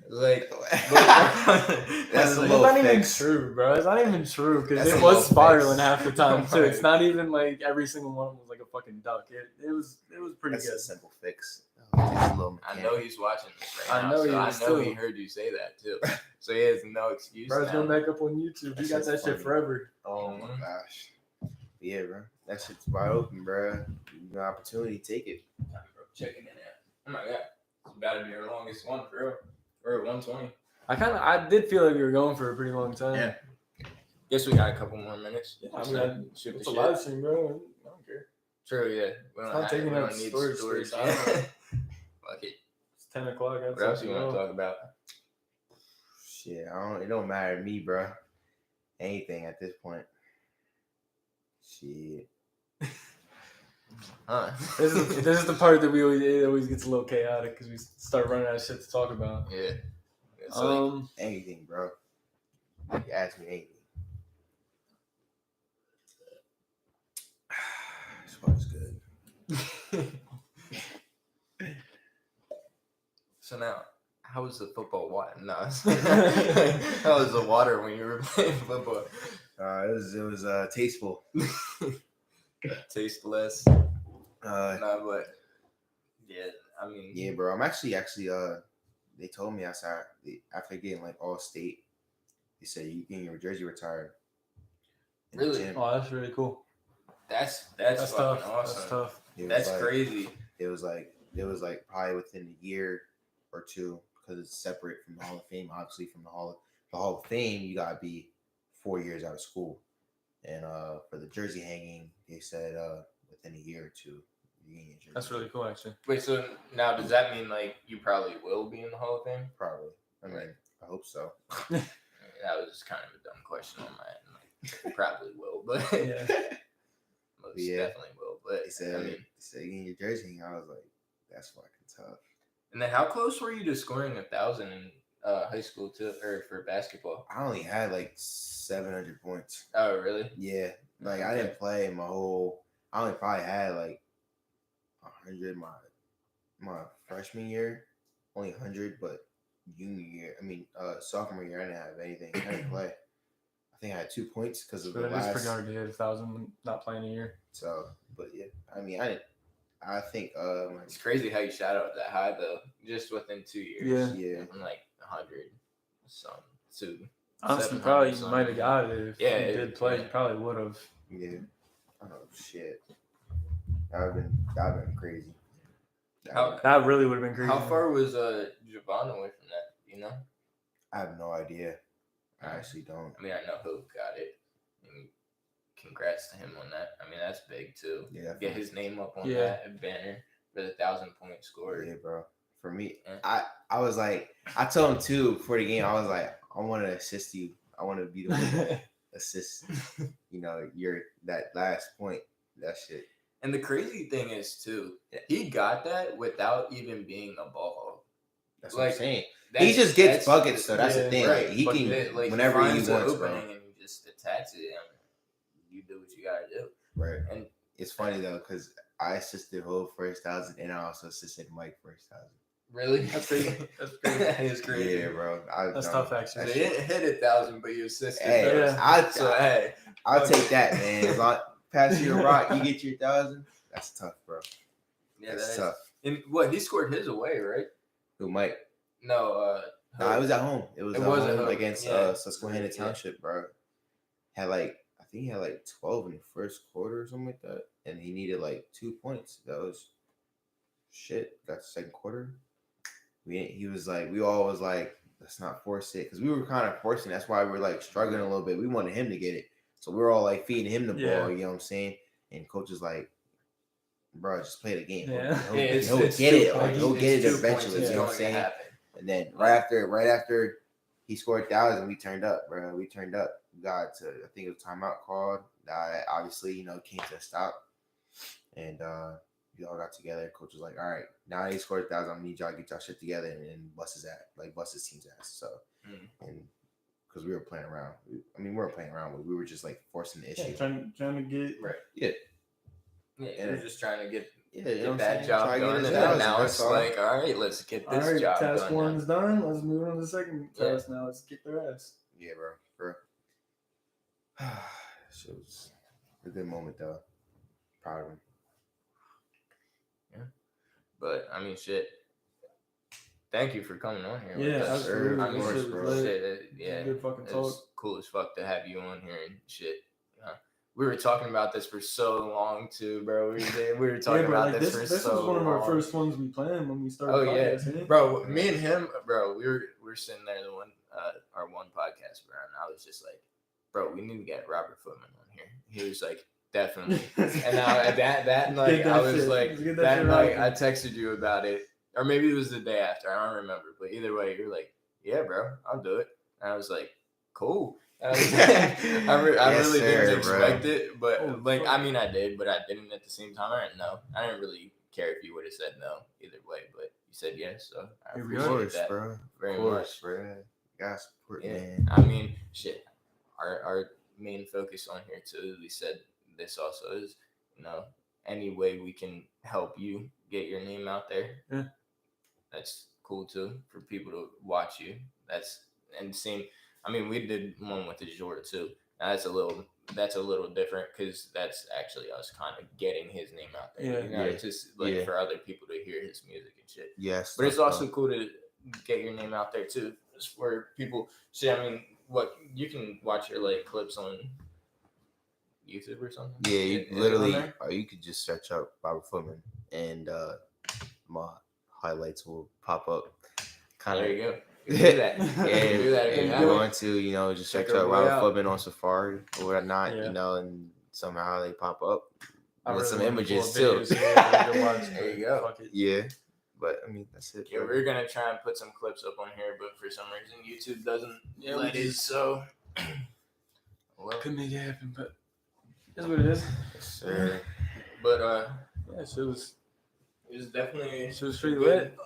Like, That's a It's little not even fix. true, bro. It's not even true because That's it a was little spiraling fix. half the time too. Oh It's not even like every single one was like a fucking duck. It was pretty That's good. a simple fix. It's a little I mechanic. know he's watching this right I now. know so he I is, know too. he heard you say that too. So he has no excuse Bro, it's now. going back up on YouTube. That We got shit's that funny. shit forever. Oh my gosh. Yeah, bro. That shit's wide open, bro. You got opportunity, take it. Bro, checking it out. Oh my god, it's about to be our longest one, bro. We're at 120. I did feel like we were going for a pretty long time. Yeah. Guess we got a couple more minutes. Yeah, I So, mean, shoot it's the a shit. live stream, bro. I don't care. True, yeah. We don't, not taking we up don't need storage storage. space. I don't know. Fuck it. It's 10 o'clock. What else you want to talk about? Shit, it don't matter to me, bro. Anything at this point. Shit. Huh? This is the part that it always gets a little chaotic because we start running out of shit to talk about. Yeah. It's like, Anything, bro. You ask me anything. This one's good. so now, how was the football water? No. How was the water when you were playing football? It was tasteful. Tasteless. No, but yeah, I mean, Yeah, bro. I'm actually they told me after getting like all state, they said you getting your jersey retired. in the Really? gym. Oh, that's really cool. that's That's fucking tough. awesome. That's tough. It was That's like- crazy. It was like probably within a year or two because it's separate from the Hall of Fame. Obviously, from the Hall of Fame, you gotta be 4 years out of school. And for the jersey hanging, they said within a year or two, you get your jersey. That's really cool, actually. Wait, so now does that mean like you probably will be in the Hall of Fame? Probably. I mean, I hope so. That was just kind of a dumb question on my end. Like, probably will, but Yeah. most Yeah. definitely will. But They said, I mean, getting your jersey hanging. I was like, that's fucking tough. and then how close were you to scoring 1,000 in high school too, or for basketball? I only had like 700 points. Oh, really? Yeah, like I didn't play my whole. I only probably had like 100 my freshman year, only 100, but junior year, sophomore year, I didn't have anything. I didn't play. I think I had 2 points because of But the it is last. pretty hard to hit 1,000 not playing a year. So, but yeah, I mean, I didn't. I think It's crazy how you shot out that high though, just within 2 years. Yeah. yeah, From like 100 some to Honestly, 700 probably you something. might have got it if Yeah, you did play. yeah. You probably would have. yeah. Oh shit, that'd been crazy. How- That really would have been crazy. How far was Javon away from that? Do you know? I have no idea. I actually don't. I mean, I know who got it. And congrats to him on that. I mean, that's big too. Yeah, Get his name up on Yeah. that banner for the 1,000-point score. Yeah, bro. For me, Yeah. I was like, I told him too before the game. I was like, I want to assist you. I want to be the one that assist. You know, that last point. That shit. And the crazy thing is too, he got that without even being a ball hog. That's what Like, I'm saying. That's- He just gets that's- buckets, so that's yeah, the thing. right. Like he But can like, whenever he finds an wants, opening bro. and he just attacks it, and you do what you gotta do. Right. And It's funny though, because I assisted Ho first 1,000, and I also assisted Mike first 1,000. really, That's crazy. That's crazy. that is crazy. Yeah, bro. That's tough, actually. So he didn't hit 1,000, but you assisted. Hey, first. So hey, I'll take that, man. As long pass you a rock, you get your 1,000. That's tough, bro. yeah, That's that is- tough. And what he scored his away, right? Who Mike? No, No, it was at home. It was It at was at home home, against yeah. Susquehanna Yeah. Township, bro. I think he had like 12 in the first quarter or something like that, and he needed like 2 points. That was shit. Got the second quarter. We all was like, let's not force it, because we were kind of forcing. That's why we were like struggling a little bit. We wanted him to get it, so we were all like feeding him the Yeah. ball. You know what I'm saying? And coach is like, bro, just play the game. Yeah. He'll, yeah, he'll it's get two it. Like, points. he'll It's get it 2 eventually. points. You know what I'm It's saying? going to happen. And then right after he scored 1,000, we turned up, bro. We turned up. We got to, I think it was timeout called. Obviously, came to a stop. And we all got together. Coach was like, all right, now he scored 1,000. I need y'all to get y'all shit together and bust his team's ass. So, and because we were playing around. We weren't playing around, but we were just like forcing the issue. Yeah, trying to get right. Yeah. Yeah, you're just trying to get get that job done. And now it's like, all right, let's get this job done. Task one's done. Let's move on to the second task now. Let's kick their ass. Yeah, bro. It was a good moment, though. Proud of him. Yeah. But, shit. Thank you for coming on here. Yeah, absolutely. Shit, yeah. Good fucking talk. It's cool as fuck to have you on here and shit. We were talking about this for so long too, bro. We were talking about this for so long. This was one of our first ones we planned when we started. Oh yeah, bro. Me and him, bro. We were sitting there our one podcast, bro, and I was just like, bro, we need to get Robert Footman on here. He was like, definitely. And now that night, I was like, that night I texted you about it, or maybe it was the day after. I don't remember, but either way, you're like, yeah, bro, I'll do it. And I was like, cool. I really didn't expect it, but I did, but I didn't at the same time. I didn't know. I didn't really care if you would have said no either way, but you said yes, so I appreciate that very much, bro. Gotta support, yeah. man. Shit. Our main focus on here too, we said this also is, any way we can help you get your name out there. Yeah. That's cool too for people to watch you. We did one with the Jor too. Now that's a little different because that's actually us kind of getting his name out there. It's just for other people to hear his music and shit. Yes, but it's also cool to get your name out there too, just for people. See, what you can watch your clips on YouTube or something. Yeah, you literally, you could just search up Robert Footman and my highlights will pop up. There you go. You can do that. Do that if you want to, just search up Robert Footman on Safari or whatnot, and somehow they pop up with some images too. There you go. Yeah, but that's it. Yeah, we're gonna try and put some clips up on here, but for some reason YouTube doesn't let it. So, couldn't make it happen, but that's what it is. Sure. But yeah, so it was definitely pretty lit.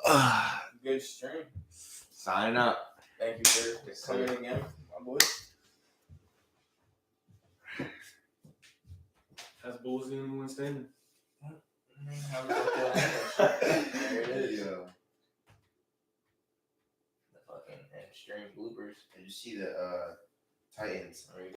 Good stream. Signing up. Thank you for coming again, my boy. That's Bulls the only one standing. There it is. The fucking extreme bloopers. Did you see the Titans?